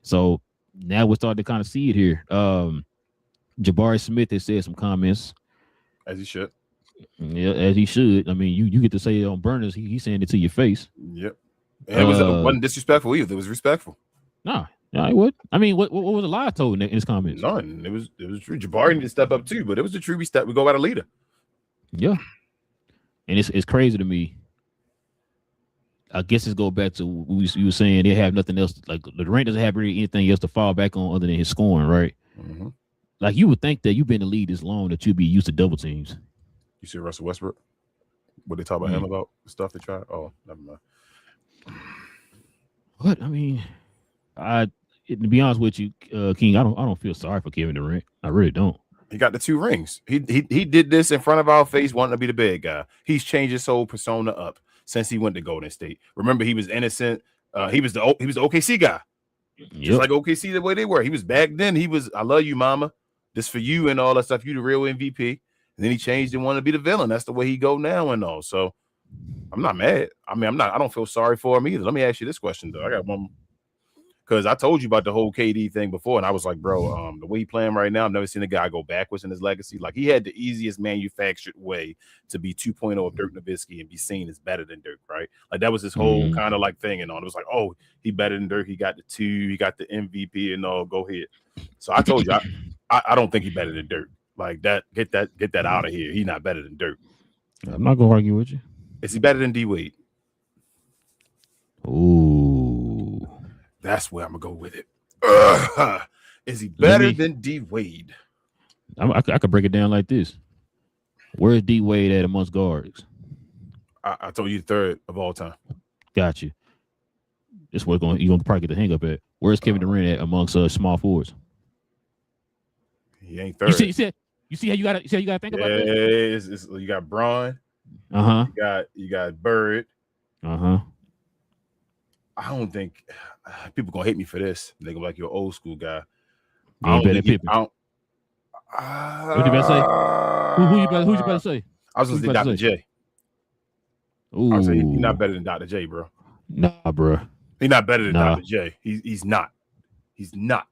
A: So now we're starting to kind of see it here. Jabari Smith has said some comments.
C: As he should.
A: Yeah, as he should. I mean, you get to say it on burners. He's saying it to your face.
C: Yep. And it wasn't disrespectful either. It was respectful.
A: Nah. Yeah, it would. I mean, what was a lie told in his comments?
C: None. It was true. Jabari needed to step up too, but it was the true we go out a leader.
A: Yeah. And it's crazy to me. I guess it's go back to you were saying they have nothing else. Like Durant doesn't have really anything else to fall back on other than his scoring, right?
C: Mm-hmm.
A: Like you would think that you've been in the league this long that you'd be used to double teams.
C: You see Russell Westbrook? What they talk about him about the stuff they tried? Oh, never mind.
A: What I mean, to be honest with you, King, I don't feel sorry for Kevin Durant. I really don't.
C: He got the 2 rings. He did this in front of our face, wanting to be the bad guy. He's changed his whole persona up since he went to Golden State. Remember, he was innocent. He was the OKC guy, just like OKC the way they were. He was back then. He was, I love you, mama. This for you and all that stuff. You the real MVP. And then he changed and wanted to be the villain. That's the way he go now and all. So I'm not mad. I mean, I don't feel sorry for him either. Let me ask you this question though. I got one. Because I told you about the whole KD thing before, and I was like, bro, the way he playing right now, I've never seen a guy go backwards in his legacy. Like, he had the easiest manufactured way to be 2.0 of Dirk Nowitzki and be seen as better than Dirk, right? Like, that was his whole kind of like thing and all. It was like, oh, he better than Dirk. He got the 2, he got the MVP and all. Go ahead. So I told you, I don't think he's better than Dirk. Like, that, get that out of here. He's not better than Dirk.
A: I'm not gonna argue with you.
C: Is he better than D Wade?
A: Ooh.
C: That's where I'm gonna go with it. Is he better than D Wade?
A: I could break it down like this. Where's D Wade at amongst guards?
C: I told you third of all time.
A: Got you. This what's going. You're gonna probably get the hang up at. Where's Kevin Durant at amongst small forwards?
C: He ain't third.
A: You see how you gotta think about that.
C: Yeah, you got Braun. You got Bird.
A: I
C: don't think people gonna hate me for this. They gonna be like, you're an old school guy.
A: What you about to say? Who you about to say?
C: I was gonna say Dr. J.
A: Ooh.
C: I was say he's not better than Dr. J, bro.
A: Nah, bro.
C: He's not better than Dr. J. He's not. He's not.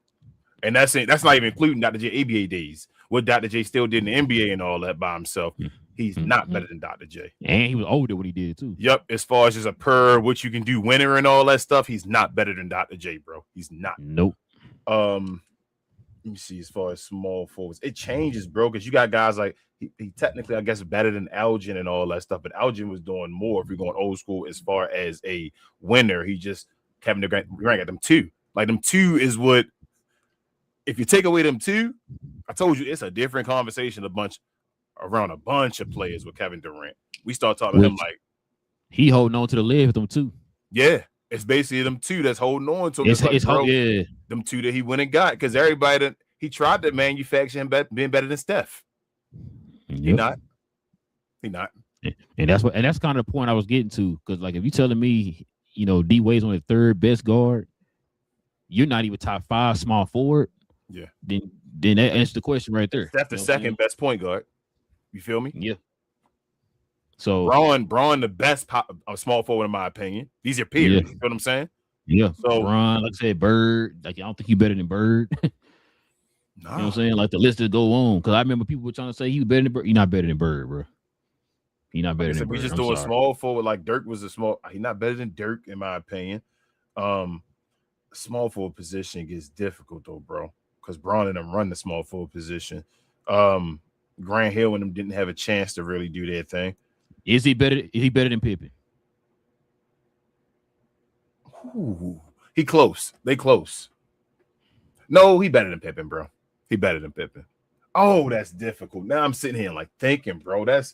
C: And that's not even including Dr. J ABA days. What Dr. J still did in the NBA and all that by himself. He's not better than Dr. J.
A: And he was older when he did too.
C: Yep. As far as just a what you can do winner and all that stuff, he's not better than Dr. J, bro. He's not.
A: Nope.
C: Let me see. As far as small forwards, it changes, bro. Because you got guys like he technically, I guess, better than Elgin and all that stuff. But Elgin was doing more. If you're going old school, as far as a winner, he just Kevin Durant at them two. Like them two is what. If you take away them two, I told you it's a different conversation. Around a bunch of players with Kevin Durant. We start talking to him like
A: he holding on to the leg with them too.
C: Yeah, it's basically them two that's holding on to him. Them two that he went and got because everybody that he tried to manufacture him being better than Steph.
A: Yep.
C: He not.
A: And that's kind of the point I was getting to. Because like if you telling me, D Wade's on the third best guard, you're not even top 5 small forward.
C: Yeah.
A: Then that answers the question right there.
C: Steph the second best point guard. You feel me?
A: Yeah. So
C: Braun the best small forward in my opinion. These are peers.
A: Yeah.
C: You know what I'm saying?
A: Yeah.
C: So
A: Braun, like I said, Bird. Like I don't think he's better than Bird.
C: Nah.
A: You know what I'm saying? Like the list would go on. Because I remember people were trying to say he was better than Bird. You're not better than Bird, bro. He's not better than Bird.
C: We just do a small forward like Dirk was a small. He's not better than Dirk in my opinion. Small forward position gets difficult though, bro. Because Braun and them run the small forward position. Grant Hill and them didn't have a chance to really do their thing.
A: Is he better than Pippen?
C: Ooh, he close. They close. No, he better than Pippen, bro. He better than Pippen. Oh, that's difficult. Now I'm sitting here like thinking, bro. That's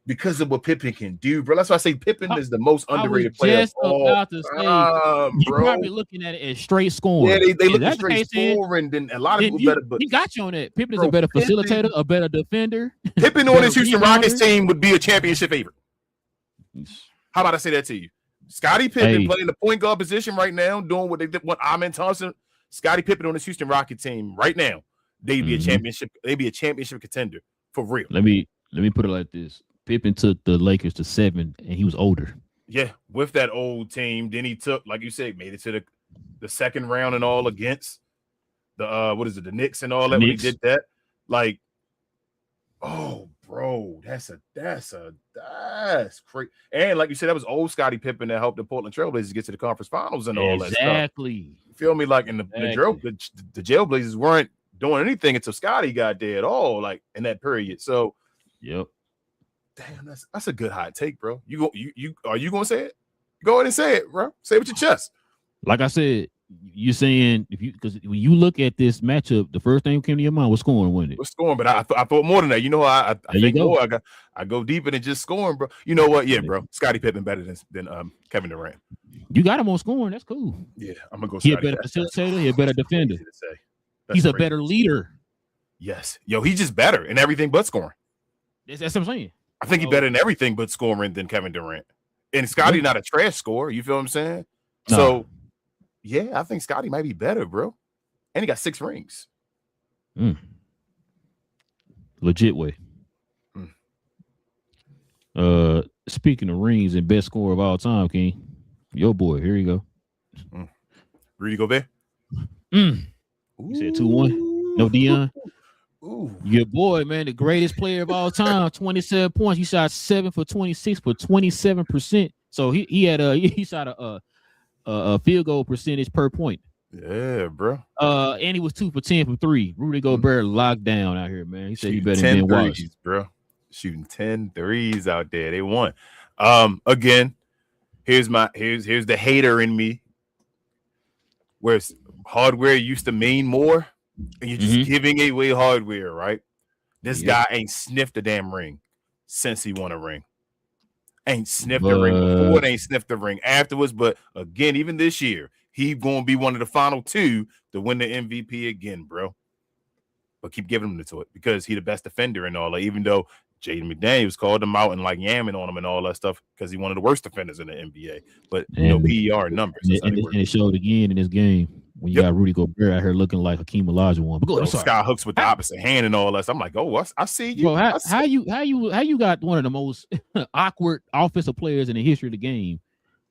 C: because of what Pippen can do, bro. That's why I say Pippen is the most underrated player of all time,
A: you're
C: bro.
A: probably looking at it as straight scoring.
C: Yeah, they look at straight scoring. Then a lot of people better. But
A: he got you on that. Pippen is a better facilitator, a better defender.
C: Pippen on his Houston Rockets team would be a championship favorite. How about I say that to you? Scottie Pippen playing the point guard position right now, doing what they did. What Amen Thompson, Scottie Pippen on his Houston Rockets team right now, they'd be a championship. They'd be a championship contender for real.
A: Let me put it like this. Pippen took the Lakers to 7, and he was older.
C: Yeah, with that old team. Then he took, like you said, made it to the second round and all against the the Knicks and all that. When he did that, like, oh, bro, that's crazy. And like you said, that was old Scottie Pippen that helped the Portland Trailblazers get to the conference finals and all that stuff.
A: Exactly.
C: You feel me? Like in the Jailblazers weren't doing anything until Scottie got there at all, like in that period. So,
A: yep.
C: Damn, that's a good hot take, bro. Are you gonna say it? Go ahead and say it, bro. Say it with your chest.
A: Like I said, you're saying because when you look at this matchup, the first thing that came to your mind was scoring, wasn't it?
C: Was scoring, but I thought more than that. You know, I think more. I go deeper than just scoring, bro. You know what? Yeah, bro. Scottie Pippen better than Kevin Durant.
A: You got him on scoring. That's cool.
C: Yeah, I'm gonna go.
A: He a better facilitator. He a better defender. He's a better leader.
C: Yes, yo, he's just better in everything but scoring.
A: That's what I'm saying.
C: I think he's better in everything but scoring than Kevin Durant. And Scottie not a trash scorer. You feel what I'm saying? No. So, yeah, I think Scottie might be better, bro. And he got 6 rings.
A: Legit way. Speaking of rings and best scorer of all time, King, your boy, here you go.
C: Rudy Gobert.
A: You said 2-1. No Dion.
C: Ooh.
A: Your boy, man, the greatest player of all time, 27 points. He shot 7 for 26 for 27%. So he shot a field goal percentage per point.
C: Yeah, bro.
A: And he was 2 for 10 from 3. Rudy Gobert locked down out here, man. He said he better than Ben Wallace,
C: bro. Shooting 10 threes out there. They won. Again, here's the hater in me. Where hardware used to mean more. And you're just giving away hardware, right? This guy ain't sniffed a damn ring since he won a ring. Ain't sniffed the ring before, they ain't sniffed the ring afterwards. But again, even this year, he going to be one of the final two to win the MVP again, bro. But keep giving him to it because he the best defender and all that. Even though Jaden McDaniels called him out and like yamming on him and all that stuff because he's one of the worst defenders in the NBA. But PER numbers.
A: And it showed again in this game when you got Rudy Gobert out here looking like Hakeem Olajuwon. But go ahead,
C: Sky hooks with the opposite hand and all that. So I'm like, oh, I see you.
A: Bro, how you got one of the most awkward offensive players in the history of the game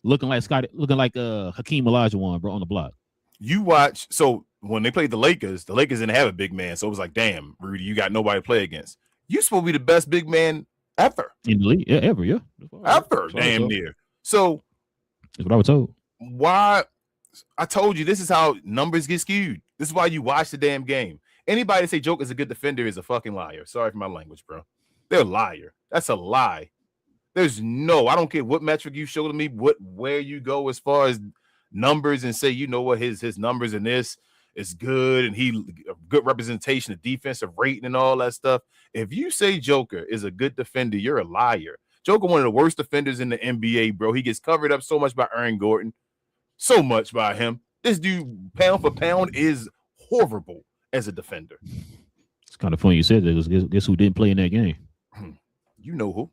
A: looking like Hakeem Olajuwon, bro, on the block.
C: You watch. So when they played the Lakers didn't have a big man. So it was like, damn, Rudy, you got nobody to play against. You supposed to be the best big man ever.
A: In the league, ever, yeah.
C: Ever, damn near. So
A: that's what I was told.
C: Why? I told you this is how numbers get skewed. This is why you watch the damn game. Anybody say Joker's a good defender is a fucking liar. Sorry for my language, bro. They're a liar. That's a lie. There's no, I don't care what metric you show to me, where you go as far as numbers and say, you know what, his numbers in this is good and he a good representation of defensive rating and all that stuff. If you say Joker is a good defender, you're a liar. Joker, one of the worst defenders in the NBA, bro. He gets covered up so much by Aaron Gordon, so much by him. This dude, pound for pound, is horrible as a defender.
A: It's kind of funny you said that. Guess who didn't play in that game?
C: You know who.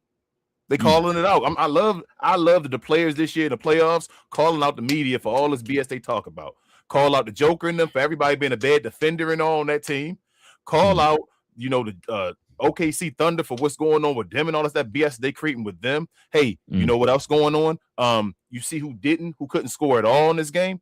C: They calling it out. I love the players this year in the playoffs calling out the media for all this BS they talk about. Call out the Joker in them for everybody being a bad defender and all on that team. Call out, the OKC Thunder for what's going on with them and all this that BS they creating with them. Hey, you know what else going on? You see who couldn't score at all in this game,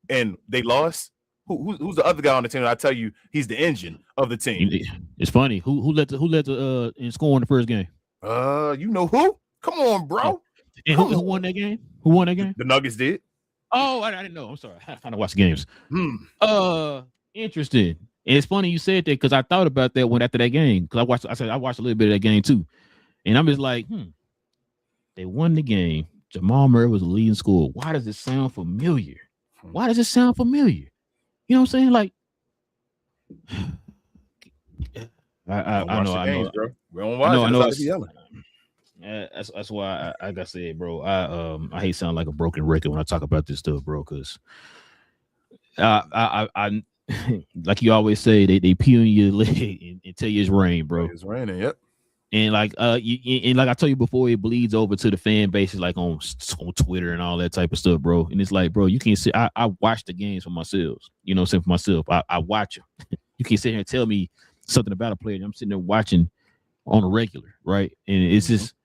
C: and they lost. Who's the other guy on the team? I tell you, he's the engine of the team.
A: It's funny. Who led the in score in the first game?
C: You know who? Come on, bro.
A: And who won that game? Who won that game?
C: The Nuggets did.
A: Oh, I didn't know. I'm sorry. I kind of watch the games. Interesting. And it's funny you said that because I thought about that after that game. Because I watched a little bit of that game too. And I'm just like, they won the game. Jamal Murray was the leading scorer. Why does it sound familiar? Why does it sound familiar? You know what I'm saying? Like, I know.
C: Games, bro. We don't watch.
A: That's why I gotta say, bro. I hate sounding like a broken record when I talk about this stuff, bro. Because I like you always say, they pee on your leg and tell you it's rain, bro.
C: It's raining, yep.
A: And like and like I told you before, it bleeds over to the fan bases, like on Twitter and all that type of stuff, bro. And it's like, bro, you can't see. I watch the games for myself. You know what I'm saying? For myself, I watch them. You can't sit here and tell me something about a player. I'm sitting there watching on a regular, right? And it's just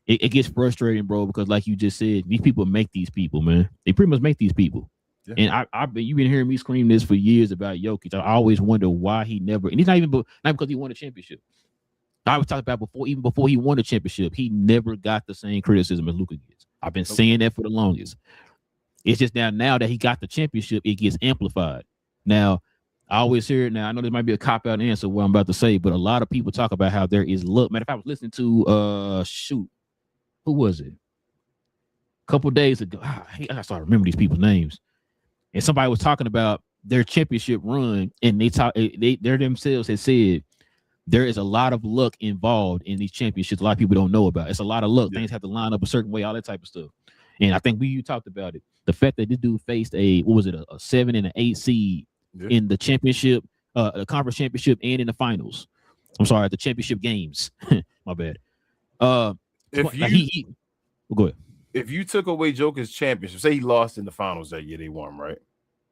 A: it gets frustrating, bro, because like you just said, these people make these people, man. They pretty much make these people. Yeah. And you've been hearing me scream this for years about Jokic. I always wonder why he never, and he's not because he won a championship. I was talking about before he won the championship, he never got the same criticism as Luka gets. I've been saying that for the longest. It's just now that he got the championship, it gets amplified. Now, I always hear it now. I know there might be a cop-out answer what I'm about to say, but a lot of people talk about how there is luck. Matter of fact, I was listening to who was it? A couple days ago. I started remember these people's names. And somebody was talking about their championship run, and they themselves had said there is a lot of luck involved in these championships. A lot of people don't know about. It's a lot of luck. Yeah. Things have to line up a certain way, all that type of stuff. And I think you talked about it. The fact that this dude faced a 7 and an 8 seed in the championship, the conference championship, and in the finals. I'm sorry, the championship games. My bad.
C: Go
A: ahead.
C: If you took away Joker's championship, say he lost in the finals that year, they won, right?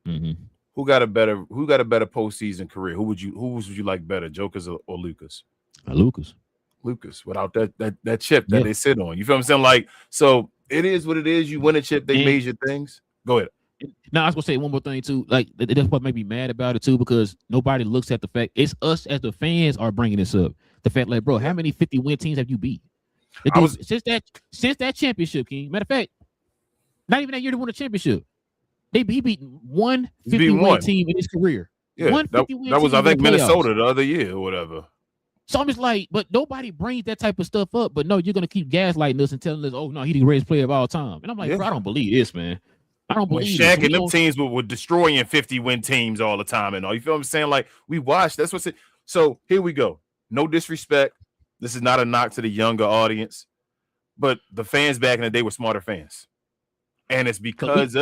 A: Mm-hmm.
C: Who got a better postseason career? Who would you like better, Joker's or Lucas? Lucas, without that chip that they sit on. You feel what I'm saying? Like, so it is what it is. You win a chip, they measure things. Go ahead.
A: Now I was gonna say one more thing too. Like that's what made me mad about it too, because nobody looks at the fact it's us as the fans are bringing this up. The fact, like, bro, how many 50-win teams have you beat? Since that championship, King. Matter of fact, not even that year they won a championship. He beat one 50-win team in his career.
C: Yeah, that was I think Minnesota the other year or whatever.
A: So I'm just like, but nobody brings that type of stuff up. But no, you're gonna keep gaslighting us and telling us, oh no, he's the greatest player of all time. And I'm like, bro, I don't believe this, man. I don't believe
C: Shaq and them teams were destroying 50-win teams all the time and all. You feel what I'm saying? Like, we watched. That's what's it. So here we go. No disrespect. This is not a knock to the younger audience. but the fans back in the day were smarter fans, and it's because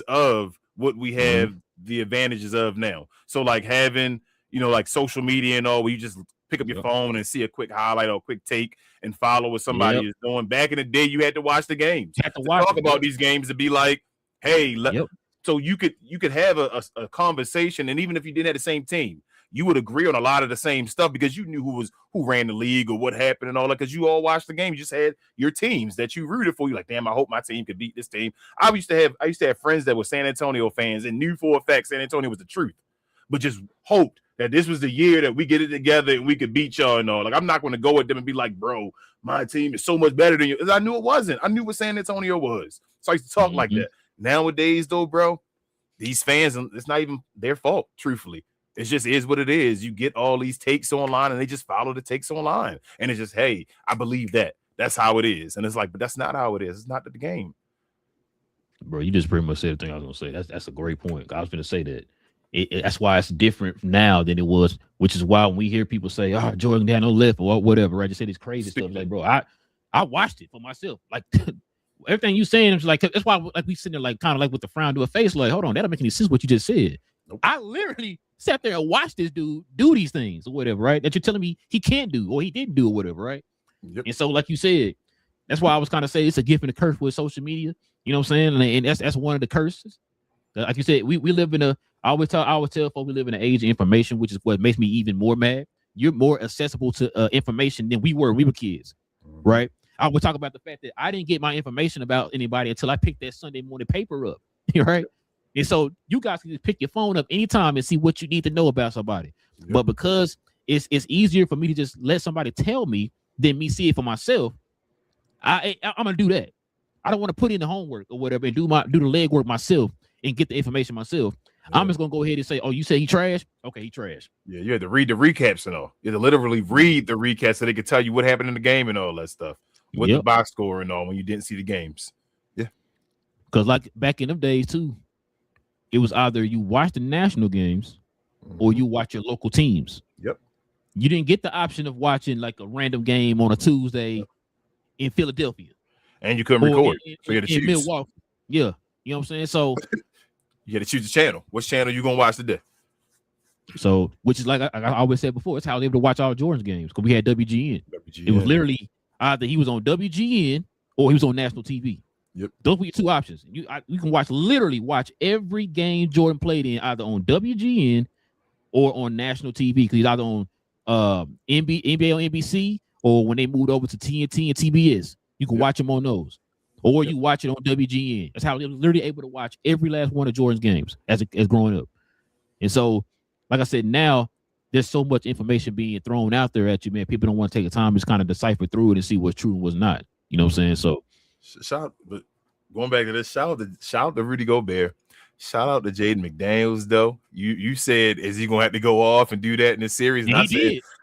C: of what we have the advantages of now. So like having, like social media and all, where you just pick up your phone and see a quick highlight or a quick take and follow what somebody is doing. Back in the day, you had to watch the games. You had to talk about these games to be like, hey, so you could have a conversation, and even if you didn't have the same team, you would agree on a lot of the same stuff because you knew who ran the league or what happened and all that, because you all watched the game. You just had your teams that you rooted for. You're like, damn, I hope my team could beat this team. I used to have friends that were San Antonio fans and knew for a fact San Antonio was the truth, but just hoped that this was the year that we get it together and we could beat y'all and all. Like, I'm not going to go at them and be like, bro, my team is so much better than you. I knew it wasn't. I knew what San Antonio was. So I used to talk like that. Nowadays, though, bro, these fans, it's not even their fault, truthfully. It just is what it is. You get all these takes online and they just follow the takes online. And it's just, hey, I believe that. That's how it is. And it's like, but that's not how it is. It's not the game.
A: Bro, you just pretty much said the thing I was going to say. That's a great point. I was going to say that. That's why it's different now than it was, which is why when we hear people say, oh, Jordan Daniel left or whatever, right? Just say this crazy stuff. Like, bro, I watched it for myself. Like, everything you saying is like, that's why like we sitting there like kind of like with the frown to a face, like, hold on, that don't make any sense what you just said. Nope. I literally sat there and watched this dude do these things or whatever, right? That you're telling me he can't do or he didn't do or whatever, right? Yep. And so, like you said, that's why I was kind of saying it's a gift and a curse with social media. You know what I'm saying? And that's one of the curses. Like you said, we live in I always tell folks we live in an age of information, which is what makes me even more mad. You're more accessible to information than we were kids, right? I would talk about the fact that I didn't get my information about anybody until I picked that Sunday morning paper up, right? And so you guys can just pick your phone up anytime and see what you need to know about somebody. Yep. But because it's easier for me to just let somebody tell me than me see it for myself, I'm gonna do that. I don't want to put in the homework or whatever and do the legwork myself and get the information myself. Yeah. I'm just gonna go ahead and say, oh, you say he trash? Okay, he trash.
C: Yeah, you had to read the recaps and all. You had to literally read the recaps so they could tell you what happened in the game and all that stuff. With the box score and all when you didn't see the games. Yeah.
A: Because like back in them days too, it was either you watch the national games or you watch your local teams.
C: Yep.
A: You didn't get the option of watching like a random game on a Tuesday in Philadelphia.
C: And you couldn't record. So you had to choose.
A: Milwaukee. Yeah. You know what I'm saying? So
C: you had to choose the channel. Which channel you gonna watch today?
A: So, which is like I always said before, it's how I was able to watch all Jordan's games because we had WGN. It was literally either he was on WGN or he was on national TV.
C: Yep.
A: Those were your two options. You can literally watch every game Jordan played in either on WGN or on national TV because he's either on NBA on NBC or when they moved over to TNT and TBS. You can watch them on those. Or you watch it on WGN. That's how they're literally able to watch every last one of Jordan's games as growing up. And so, like I said, now there's so much information being thrown out there at you, man. People don't want to take the time to just kind of decipher through it and see what's true and what's not. You know what I'm saying? So,
C: but going back to this, shout out to Rudy Gobert. Shout out to Jaden McDaniels, though. You said, is he gonna have to go off and do that in this series? And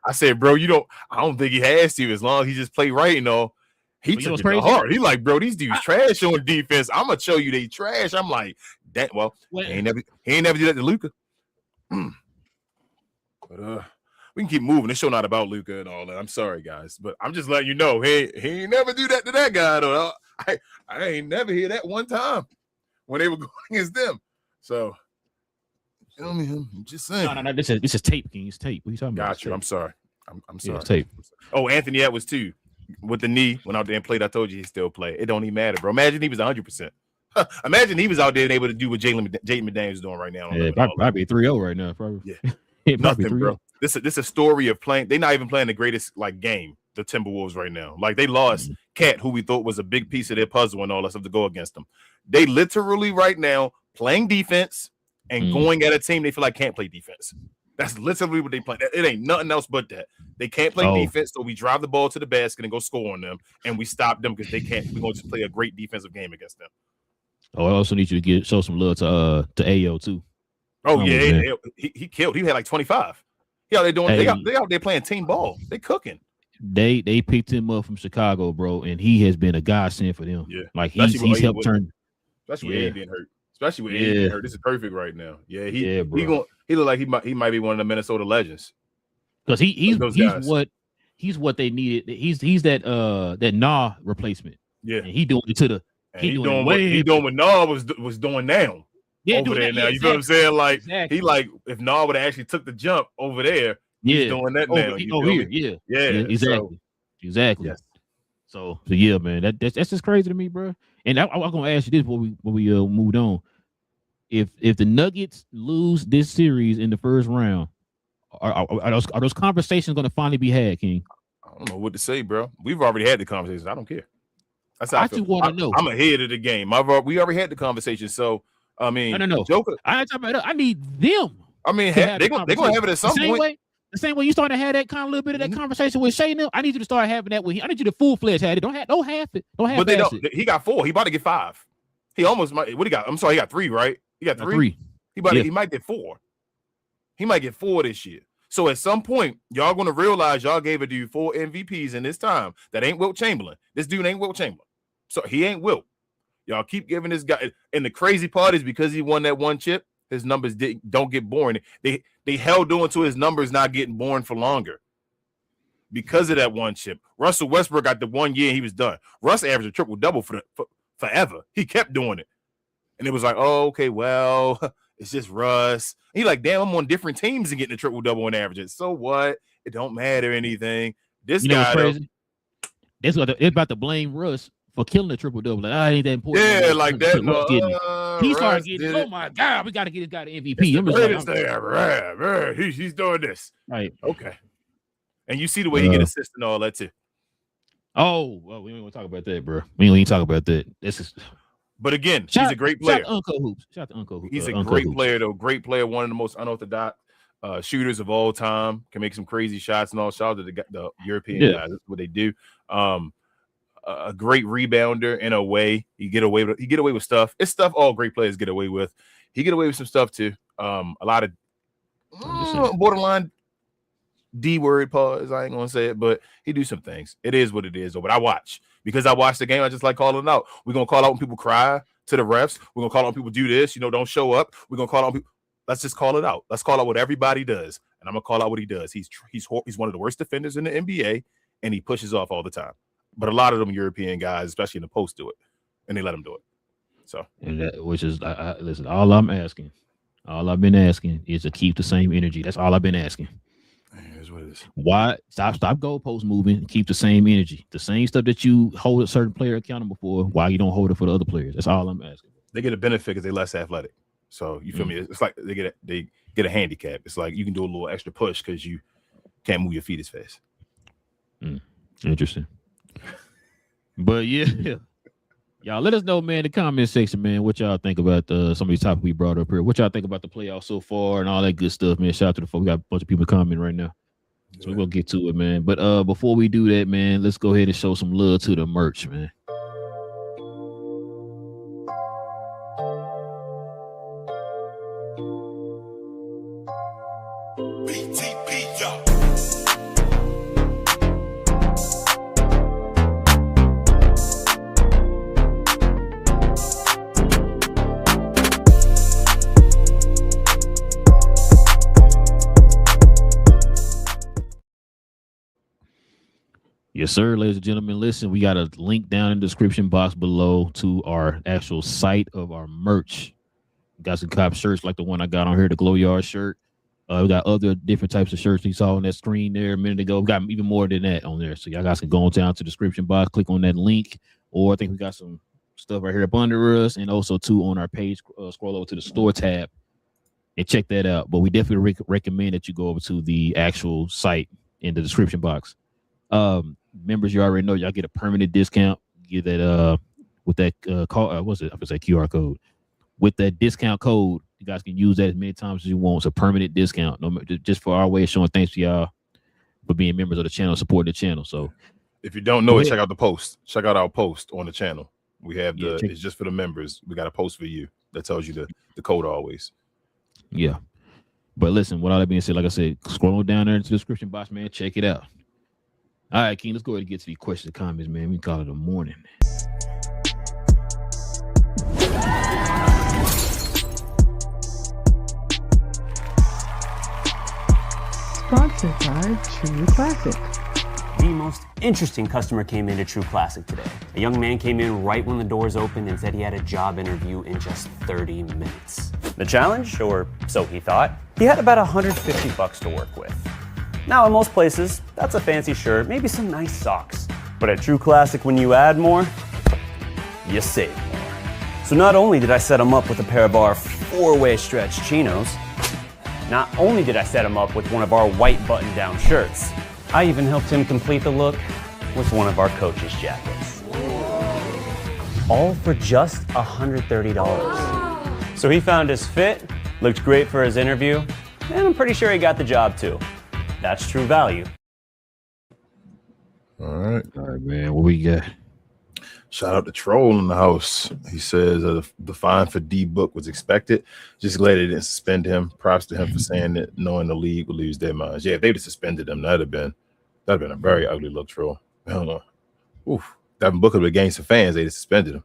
C: I said, bro, I don't think he has to as long as he just play right and all. He took it to heart. He like, bro, these dudes trash on defense. I'm gonna show you they trash. I'm like, that. Well, he ain't never do that to Luka. But we can keep moving. This show not about Luka and all that. I'm sorry, guys, but I'm just letting you know, he ain't never do that to that guy. Though I ain't never hear that one time when they were going against them. So, you know what I mean? I'm just saying.
A: No. This is tape, King. It's tape. What are you talking about?
C: Got you. I'm sorry. I'm sorry.
A: Yeah, it's tape.
C: Oh, Anthony Edwards too. With the knee, went out there and played. I told you he still play. It don't even matter, bro. Imagine he was 100%. Imagine he was out there and able to do what Jaden McDaniels is doing right now.
A: Yeah, probably 3-0 right now. Probably.
C: Yeah, nothing, bro. This is a story of playing. They're not even playing the greatest like game. The Timberwolves right now, like they lost Cat, who we thought was a big piece of their puzzle and all that stuff to go against them. They literally right now playing defense and going at a team they feel like can't play defense. That's literally what they play. It ain't nothing else but that. They can't play defense, so we drive the ball to the basket and go score on them, and we stop them because they can't. We're going to just play a great defensive game against them.
A: Oh, I also need you to show some love to Ayo too.
C: Oh yeah, he killed. He had like 25. Yeah, they doing. They out there playing team ball. They cooking.
A: They picked him up from Chicago, bro, and he has been a godsend for them.
C: Yeah,
A: like he's helped turn.
C: Especially with Aiden being hurt. Especially with Aiden being hurt. This is perfect right now. Yeah, he look like he might be one of the Minnesota legends.
A: Because he's what he's what they needed. He's that Nah replacement.
C: Yeah,
A: and he doing it to the.
C: He doing what Nah was doing now.
A: Yeah,
C: over there now.
A: Yeah,
C: you feel what I'm saying? Like
A: exactly.
C: he like if Nah would have actually took the jump over there, he's doing that now.
A: Here. Yeah, exactly. Exactly.
C: Yes.
A: So yeah, man, that's just crazy to me, bro. And I'm gonna ask you this before we moved on. If the Nuggets lose this series in the first round, are those conversations gonna finally be had, King?
C: I don't know what to say, bro. We've already had the conversations. I don't care. That's how I feel.
A: Just want to know.
C: I'm ahead of the game. We already had the conversation. So I mean,
A: no.
C: Joker.
A: I ain't talking about. I need them.
C: I mean, they're gonna have it at some point.
A: The same way you started to have that kind of little bit of that conversation with Shay now, I need you to start having that with him. I need you to full-fledged have it. Don't half it. Don't have it. But they don't.
C: He got 4. He about to get 5. He almost might. What he got? I'm sorry, he got 3, right? He got 3. He might get 4. He might get 4 this year. So at some point, y'all gonna realize y'all gave a dude 4 MVPs in this time. That ain't Wilt Chamberlain. This dude ain't Wilt Chamberlain. So he ain't Wilt. Y'all keep giving this guy. And the crazy part is because he won that one chip, his numbers don't get boring. They held on to his numbers not getting boring for longer because of that one chip. Russell Westbrook got the 1 year and he was done. Russ averaged a triple-double for forever. He kept doing it. And it was like, oh, okay, well, it's just Russ. He like, damn, I'm on different teams and getting a triple-double and averages. So what? It don't matter anything. This guy,
A: crazy. It's about to blame Russ for killing the triple-double. Like, ain't that important.
C: Yeah, like that.
A: He started getting, oh my God, we got to get this guy the MVP.
C: He's doing this.
A: Right.
C: Okay. And you see the way he get assists and all that too.
A: Oh, well, we don't want to talk about that, bro. We don't even talk about that. This is.
C: But again, he's a great player.
A: Shout out to Uncle Hoops.
C: He's a great player, though. Great player. One of the most unorthodox shooters of all time. Can make some crazy shots and all. Shout out to the European guys. That's what they do. A great rebounder in a way. He get away with stuff. It's stuff all great players get away with. He get away with some stuff too. A lot of borderline D-word pause. I ain't gonna say it, but he do some things. It is what it is. But I watch because I watch the game. I just like calling out. We're gonna call out when people cry to the refs. We're gonna call out when people do this. Don't show up. We're gonna call out people. Let's just call it out. Let's call out what everybody does, and I'm gonna call out what he does. He's one of the worst defenders in the NBA, and he pushes off all the time. But a lot of them European guys, especially in the post, do it, and they let them do it. So,
A: which is, listen, all I'm asking, all I've been asking is to keep the same energy. That's all I've been asking.
C: Here's what it is.
A: Why stop goalpost moving? Keep the same energy, the same stuff that you hold a certain player accountable for. Why you don't hold it for the other players? That's all I'm asking.
C: They get a benefit because they're less athletic. So you feel me? It's like they get a handicap. It's like you can do a little extra push because you can't move your feet as fast.
A: Interesting. But yeah, y'all let us know, man, in the comment section, man, what y'all think about some of these topics we brought up here. What y'all think about the playoffs so far and all that good stuff, man. Shout out to the folks. We got a bunch of people commenting right now. So we're gonna get to it, man. But before we do that, man, let's go ahead and show some love to the merch, man. Yes, sir, ladies and gentlemen. Listen, we got a link down in the description box below to our actual site of our merch. We got some cop shirts like the one I got on here, the GloYard shirt. We got other different types of shirts you saw on that screen there a minute ago. We got even more than that on there. So y'all guys can go on down to the description box, click on that link, or I think we got some stuff right here up under us, and also too on our page. Scroll over to the store tab and check that out. But we definitely recommend that you go over to the actual site in the description box. Members, you already know y'all get a permanent discount. Get that with that what's it? I would say QR code. With that discount code, you guys can use that as many times as you want. It's a permanent discount, just for our way of showing thanks to y'all for being members of the channel, supporting the channel. So,
C: if you don't know it, check out the post. Check out our post on the channel. We have it's just for the members. We got a post for you that tells you the code always.
A: Yeah, but listen, with all that being said, like I said, scroll down there into the description box, man. Check it out. All right, King, let's go ahead and get to these questions and comments, man. We can call it a morning.
J: Sponsored by True Classic. the most interesting customer came into True Classic today. A young man came in right when the doors opened and said he had a job interview in just 30 minutes. The challenge, or so he thought, he had about $150 to work with. Now, in most places, that's a fancy shirt, maybe some nice socks. But at True Classic, when you add more, you save more. So not only did I set him up with a pair of our 4-way stretch chinos, not only did I set him up with one of our white button-down shirts, I even helped him complete the look with one of our coach's jackets. All for just $130. So he found his fit, looked great for his interview, and I'm pretty sure he got the job too. That's true value.
B: All right,
A: man. What we got?
B: Shout out to Troll in the house. He says the fine for D Book was expected. Just glad they didn't suspend him. Props to him for saying it, knowing the league would lose their minds. Yeah, if they'd have suspended him, that'd have been a very ugly look, Troll. I don't know. Oof. That Book would have gained some fans. They'd have suspended him.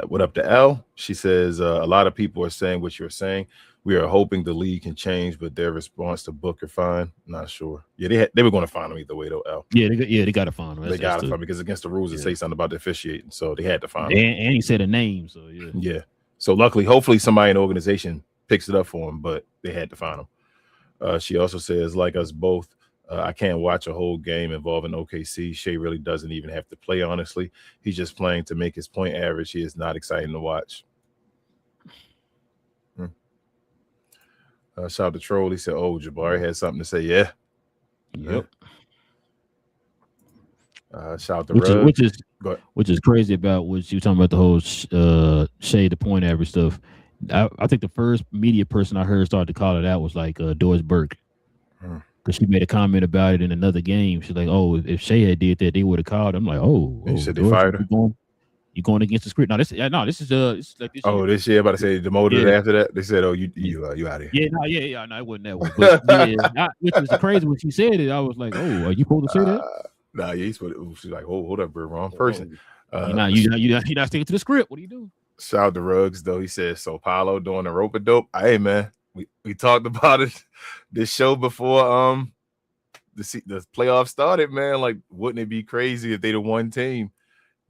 B: What up to L? She says a lot of people are saying what you're saying. We are hoping the league can change, but their response to Booker fine. Not sure. Yeah, they were going to fine him either way though. L.
A: Yeah, they got to fine him.
B: They got to fine him because against the rules, it say something about the officiating, so they had to fine him.
A: And he said a name, so yeah.
B: Yeah. So luckily, hopefully, somebody in the organization picks it up for him, but they had to fine him. She also says, like us both, I can't watch a whole game involving OKC. Shea really doesn't even have to play. Honestly, he's just playing to make his point average. He is not exciting to watch. Shout out to Troll. He said, "Oh, Jabari had something to say." Yeah.
A: Yep.
B: Shout out to
A: which is crazy about what you talking about, the whole Shea the point average stuff. I think the first media person I heard start to call it out was like Doris Burke, because she made a comment about it in another game. She's like, "Oh, if Shea had did that, they would have called." I'm like, "Oh,
B: they said they
A: Doris,
B: fired her.
A: You going against the script?" No, this is like this.
B: Oh, this year, about to say demoted after that. They said, "Oh, you out of here."
A: Yeah, no, it wasn't that one. But yeah, which was crazy when she said it. I was like, "Oh, are you supposed to say that?"
B: Nah, yeah, she's like, "Hold up, bro, wrong person."
A: You're not sticking to the script. What do you do?
B: Shout out to Ruggs though. He says, "So Paolo doing the rope a dope." Hey man, we talked about it this show before the playoffs started, man. Like, wouldn't it be crazy if they the one team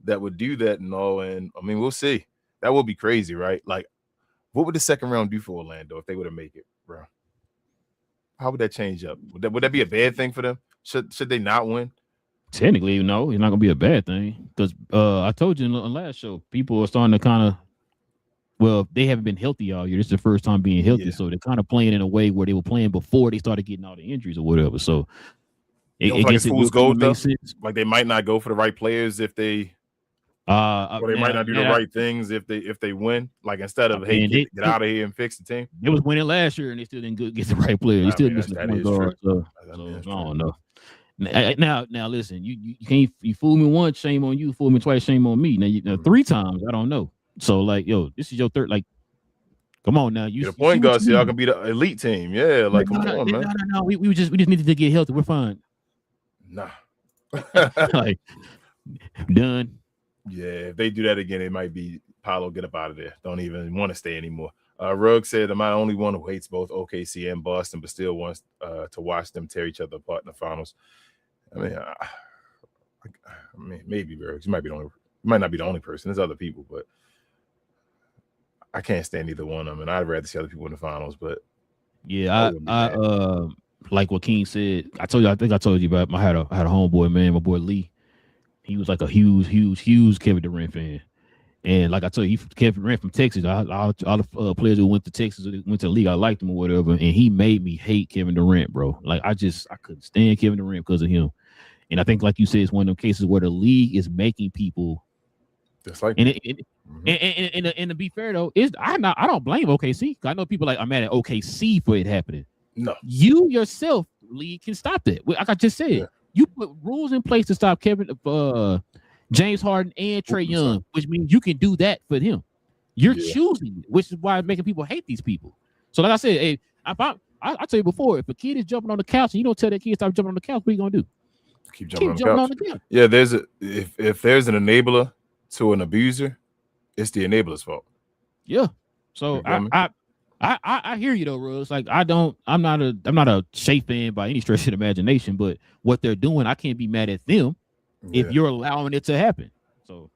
B: that would do that and all? And I mean, we'll see. That would be crazy, right? Like, what would the second round do for Orlando if they were to make it, bro? How would that change up? Would that be a bad thing for them? Should they not win?
A: Technically, no, it's not gonna be a bad thing, because I told you in the last show, people are starting to kind of, well, they haven't been healthy all year. This is the first time being healthy, so they're kind of playing in a way where they were playing before they started getting all the injuries or whatever. So
B: it gets fool's gold though. Like, they might not go for the right players if they, or they might not do the right things if they win. Like, instead of get out of here and fix the team.
A: They was winning last year and they still didn't get the right players. They still missing the point guard. So I don't know. Now listen, you can't, you fool me once, shame on you. Fool me twice, shame on me. Now 3 times, I don't know. So like, yo, this is your third. Like, come on now,
B: you the point guard, so y'all can be the elite team. Yeah, like, come on, man.
A: No. We just needed to get healthy. We're fine.
B: Nah,
A: like, done.
B: Yeah, if they do that again, it might be Paolo, get up out of there. Don't even want to stay anymore. Rugg said, "Am I the only one who hates both OKC and Boston, but still wants to watch them tear each other apart in the finals?" I mean, maybe Rugg. You might not be the only person. There's other people, but I can't stand either one of them. And I'd rather see other people in the finals. But
A: yeah, I like what King said. I think I told you about. I had a homeboy, man, my boy Lee. He was like a huge Kevin Durant fan. And like I told you, Kevin Durant from Texas. All the players who went to Texas, went to the league, I liked him or whatever. And he made me hate Kevin Durant, bro. Like, I couldn't stand Kevin Durant because of him. And I think, like you said, it's one of them cases where the league is making people.
B: Just like,
A: and to be fair though, I don't blame OKC. I know people I'm mad at OKC for it happening.
B: No,
A: you yourself, league, can stop that. Like I just said, you put rules in place to stop James Harden and Trae Young, which means you can do that for him. You're choosing, which is why it's making people hate these people. So like I said, hey, I tell you before, if a kid is jumping on the couch and you don't tell that kid stop jumping on the couch, what are you gonna do?
B: Keep jumping on the couch. Yeah, if there's an enabler to an abuser, it's the enabler's fault.
A: Yeah. So I hear you though, bro. It's like I'm not a Shea fan by any stretch of the imagination, but what they're doing, I can't be mad at them if you're allowing it to happen. So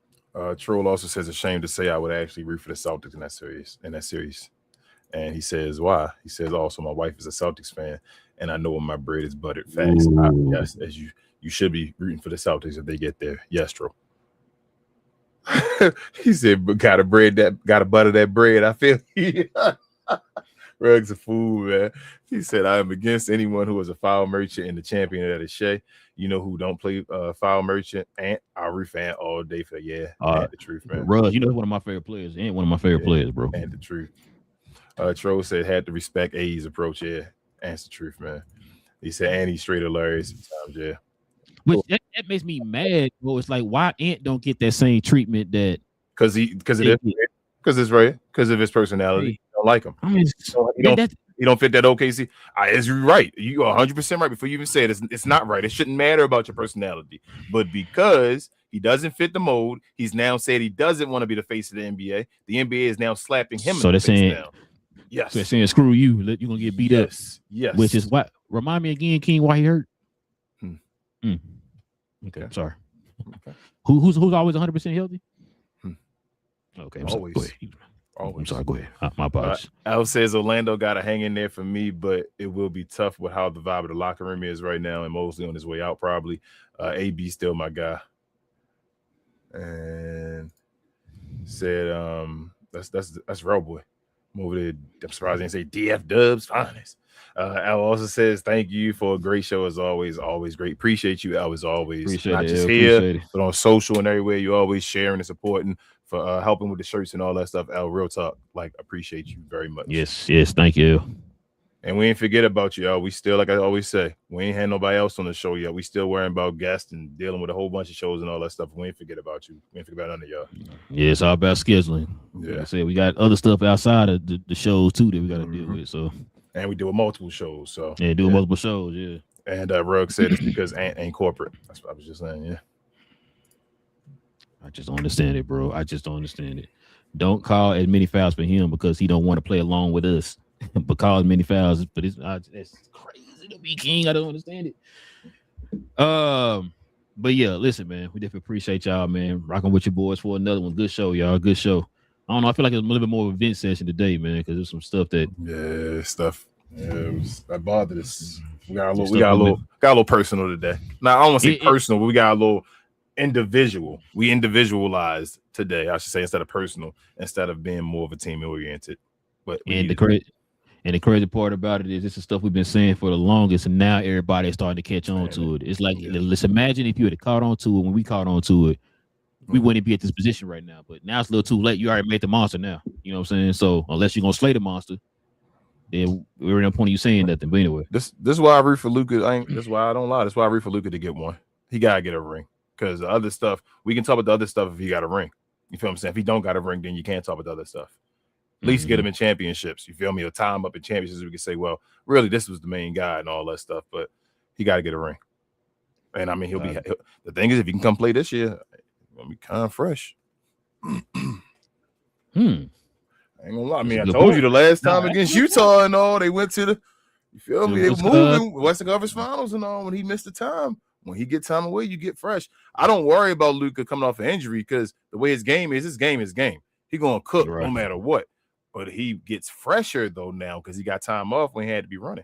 B: Troll also says it's a shame to say I would actually root for the Celtics in that series. And he says why? He says also my wife is a Celtics fan, and I know when my bread is buttered. Facts. Yes, as you should be rooting for the Celtics if they get there. Yes, Troll. He said, but gotta butter that bread. I feel Rug's a fool, man. He said, I am against anyone who is a foul merchant and the champion that is Shea. You know who don't play foul merchant? Ant. I'll root for Ant all day for Ant the truth, man.
A: Rug, you know one of my favorite players. Ant, one of my favorite players, bro.
B: Ant the truth. Troll said had to respect AE's approach. Yeah, Ant's the truth, man. He said and he's straight hilarious sometimes, yeah.
A: Which that makes me mad, bro. It's like why Ant don't get that same treatment that
B: because it's right because of his personality. You don't like him.
A: I mean,
B: he don't fit that OKC. As you're right, you are 100% right. Before you even say it, it's not right. It shouldn't matter about your personality, but because he doesn't fit the mold, he's now said he doesn't want to be the face of the NBA. The NBA is now slapping him.
A: So they're saying,
B: yes,
A: so they're saying, screw you. You're gonna get beat up.
B: Yes,
A: which is what. Remind me again, King, why he hurt? Okay, I'm sorry.
B: Okay.
A: Who's always 100% healthy? Okay,
B: always.
A: I'm sorry. Go ahead. My apologies.
B: Al says Orlando got to hang in there for me, but it will be tough with how the vibe of the locker room is right now, and Mosley on his way out probably. AB still my guy, and said that's Rel boy. I'm over there. I'm surprised they didn't say DF Dubs finest. Al also says thank you for a great show as always. Always great. Appreciate you, Al, as always.
A: Appreciate
B: Not
A: it,
B: just here, but on social and everywhere. You always sharing and supporting for helping with the shirts and all that stuff. Al, real talk. Like, appreciate you very much.
A: Yes. Thank you.
B: And we ain't forget about you, y'all. We still, like I always say, we ain't had nobody else on the show yet. We still worrying about guests and dealing with a whole bunch of shows and all that stuff. We ain't forget about you. We ain't forget about none of y'all.
A: Yeah, it's all about scheduling.
B: Yeah.
A: Like I said, we got other stuff outside of the shows too that we got to deal with. So,
B: and we do multiple shows. So
A: multiple shows. Yeah.
B: And Rugg said it's because Ant ain't corporate. That's what I was just saying. Yeah.
A: I just don't understand it, bro. I just don't understand it. Don't call as many fouls for him because he don't want to play along with us. But call as many fouls, but it's crazy to be King. I don't understand it. But yeah, listen, man, we definitely appreciate y'all, man. Rocking with your boys for another one. Good show, y'all. Good show. I don't know. I feel like it's a little bit more of a vent session today, man, because there's some stuff that
B: that bothered us. We got a little personal today. Now I don't want to say personal, but we got a little individual. We individualized today, I should say, instead of personal, instead of being more of a team oriented. But
A: the crazy part about it is this is stuff we've been saying for the longest, and now everybody's starting to catch on to it. It's like, let's imagine if you had caught on to it when we caught on to it, we wouldn't be at this position right now. But now it's a little too late. You already made the monster now. You know what I'm saying? So unless you're gonna slay the monster, then we're in a point of you saying nothing. But anyway,
B: this is why I root for Luka. That's why I don't lie. That's why I root for Luka to get one. He gotta get a ring because the other stuff we can talk about the other stuff if he got a ring. You feel what I'm saying? If he don't got a ring, then you can't talk about the other stuff. At least get him in championships. You feel me? Or tie him up in championships. We can say, well, really, this was the main guy and all that stuff. But he got to get a ring. And I mean, he'll be. The thing is, if he can come play this year, gonna be kind of fresh. I ain't gonna lie. I mean, I told you the last time against Utah and all, they went to the. You feel me? They were moving Western Conference Finals and all. When he missed the time, when he get time away, you get fresh. I don't worry about Luka coming off an injury because the way his game is game. He gonna cook no matter what. But he gets fresher though now because he got time off when he had to be running.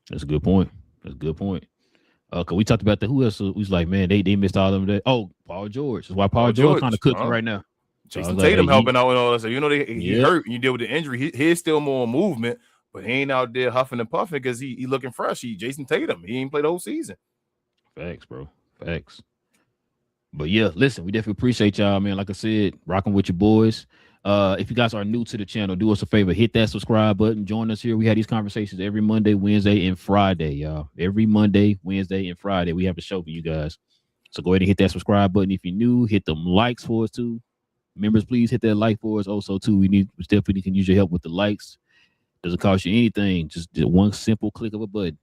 A: That's a good point. Cause we talked about who else was like, man, they missed all of them. Oh, Paul George. That's why Paul George kind of cooking right now.
B: Jason Tatum helping out with all that stuff. You know, he hurt and you deal with the injury. He's still more movement, but he ain't out there huffing and puffing because he looking fresh. Jason Tatum. He ain't played the whole season.
A: Facts, bro. Facts. But yeah, listen, we definitely appreciate y'all, man. Like I said, rocking with your boys. If you guys are new to the channel, do us a favor, hit that subscribe button. Join us here. We have these conversations every Monday, Wednesday, and Friday, y'all. Every Monday, Wednesday, and Friday, we have a show for you guys. So go ahead and hit that subscribe button. If you're new, hit them likes for us too. Members, please hit that like for us. Also, too, we definitely can use your help with the likes. Doesn't cost you anything. Just one simple click of a button.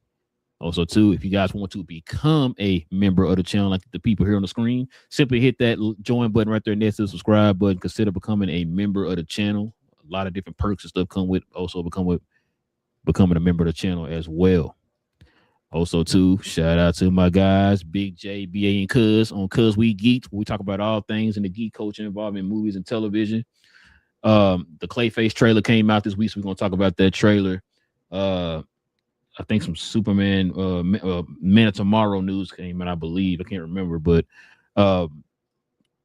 A: Also, too, if you guys want to become a member of the channel, like the people here on the screen, simply hit that join button right there next to the subscribe button. Consider becoming a member of the channel. lot of different perks and stuff come with becoming a member of the channel as well. Also, too, shout out to my guys, Big J, BA, and Cuz on Cuz We Geeked. We talk about all things in the geek culture involving movies and television. The Clayface trailer came out this week, so we're gonna talk about that trailer. I think some Superman Man of Tomorrow news came out, I believe. I can't remember, but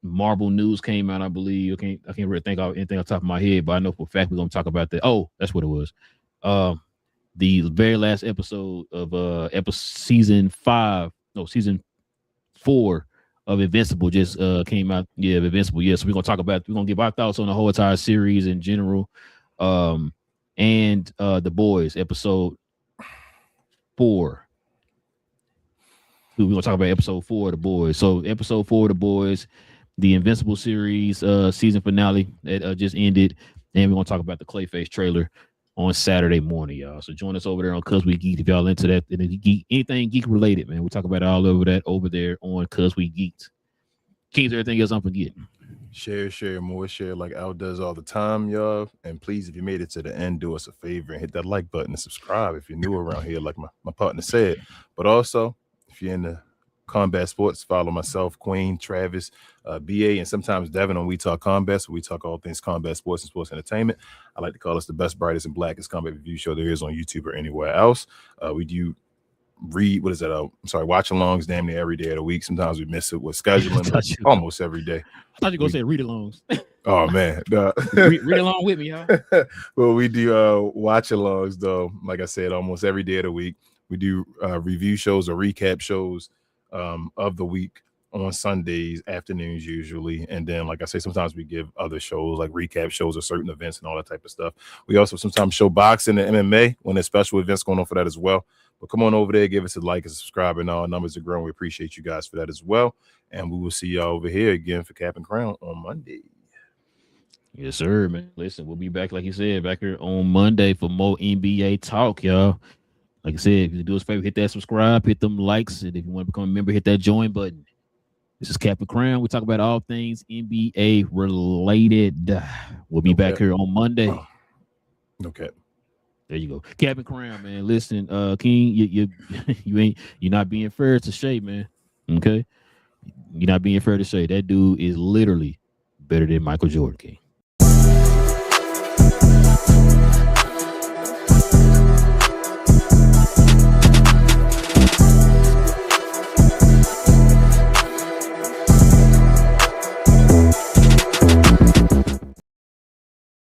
A: Marvel news came out, I believe. I can't really think of anything off the top of my head, but I know for a fact we're gonna talk about that. Oh, that's what it was. The very last episode of season 4 of Invincible just came out. Yeah, Invincible. Yeah, so we're gonna give our thoughts on the whole entire series in general. And The Boys episode 4. We're gonna talk about episode 4 of The Boys. So episode 4 of The Boys, the Invincible series season finale that just ended, and we're gonna talk about the Clayface trailer on Saturday morning, y'all. So join us over there on Cuz We Geeked if y'all into that and anything geek related, man. We'll talk about it all over there on Cuz We Geeked. Kings, everything else I'm forgetting.
B: Share, more share like Al does all the time, y'all. And please, if you made it to the end, do us a favor and hit that like button and subscribe if you're new around here, like my partner said. But also, if you're in the combat sports, follow myself, Queen, Travis, BA, and sometimes Devin on We Talk Combat. So we talk all things combat sports and sports entertainment. I like to call us the best, brightest, and blackest combat review show there is on YouTube or anywhere else. We do watch-alongs damn near every day of the week. Sometimes we miss it with scheduling, but almost every day.
A: I thought you were going to say read-alongs.
B: Oh, man.
A: Read along with me, y'all.
B: Well, we do watch-alongs, though. Like I said, almost every day of the week. We do review shows or recap shows of the week on Sundays afternoons usually, and then like I say, sometimes we give other shows like recap shows of certain events and all that type of stuff. We also sometimes show boxing and MMA when there's special events going on for that as well. But come on over there, give us a like and subscribe, and our numbers are growing. We appreciate you guys for that as well, and we will see y'all over here again for Cap and Crown on Monday.
A: Yes, sir, man. Listen, we'll be back, like you said, back here on Monday for more NBA talk, y'all. Like I said, if you do us a favor, hit that subscribe, hit them likes, and if you want to become a member, hit that join button. This is Cap and Crown. We talk about all things NBA related. We'll be back here on Monday.
B: Okay.
A: There you go. Cap and Crown, man. Listen, King, you're not being fair to Shay, man. Okay? You're not being fair to Shay. That dude is literally better than Michael Jordan, King.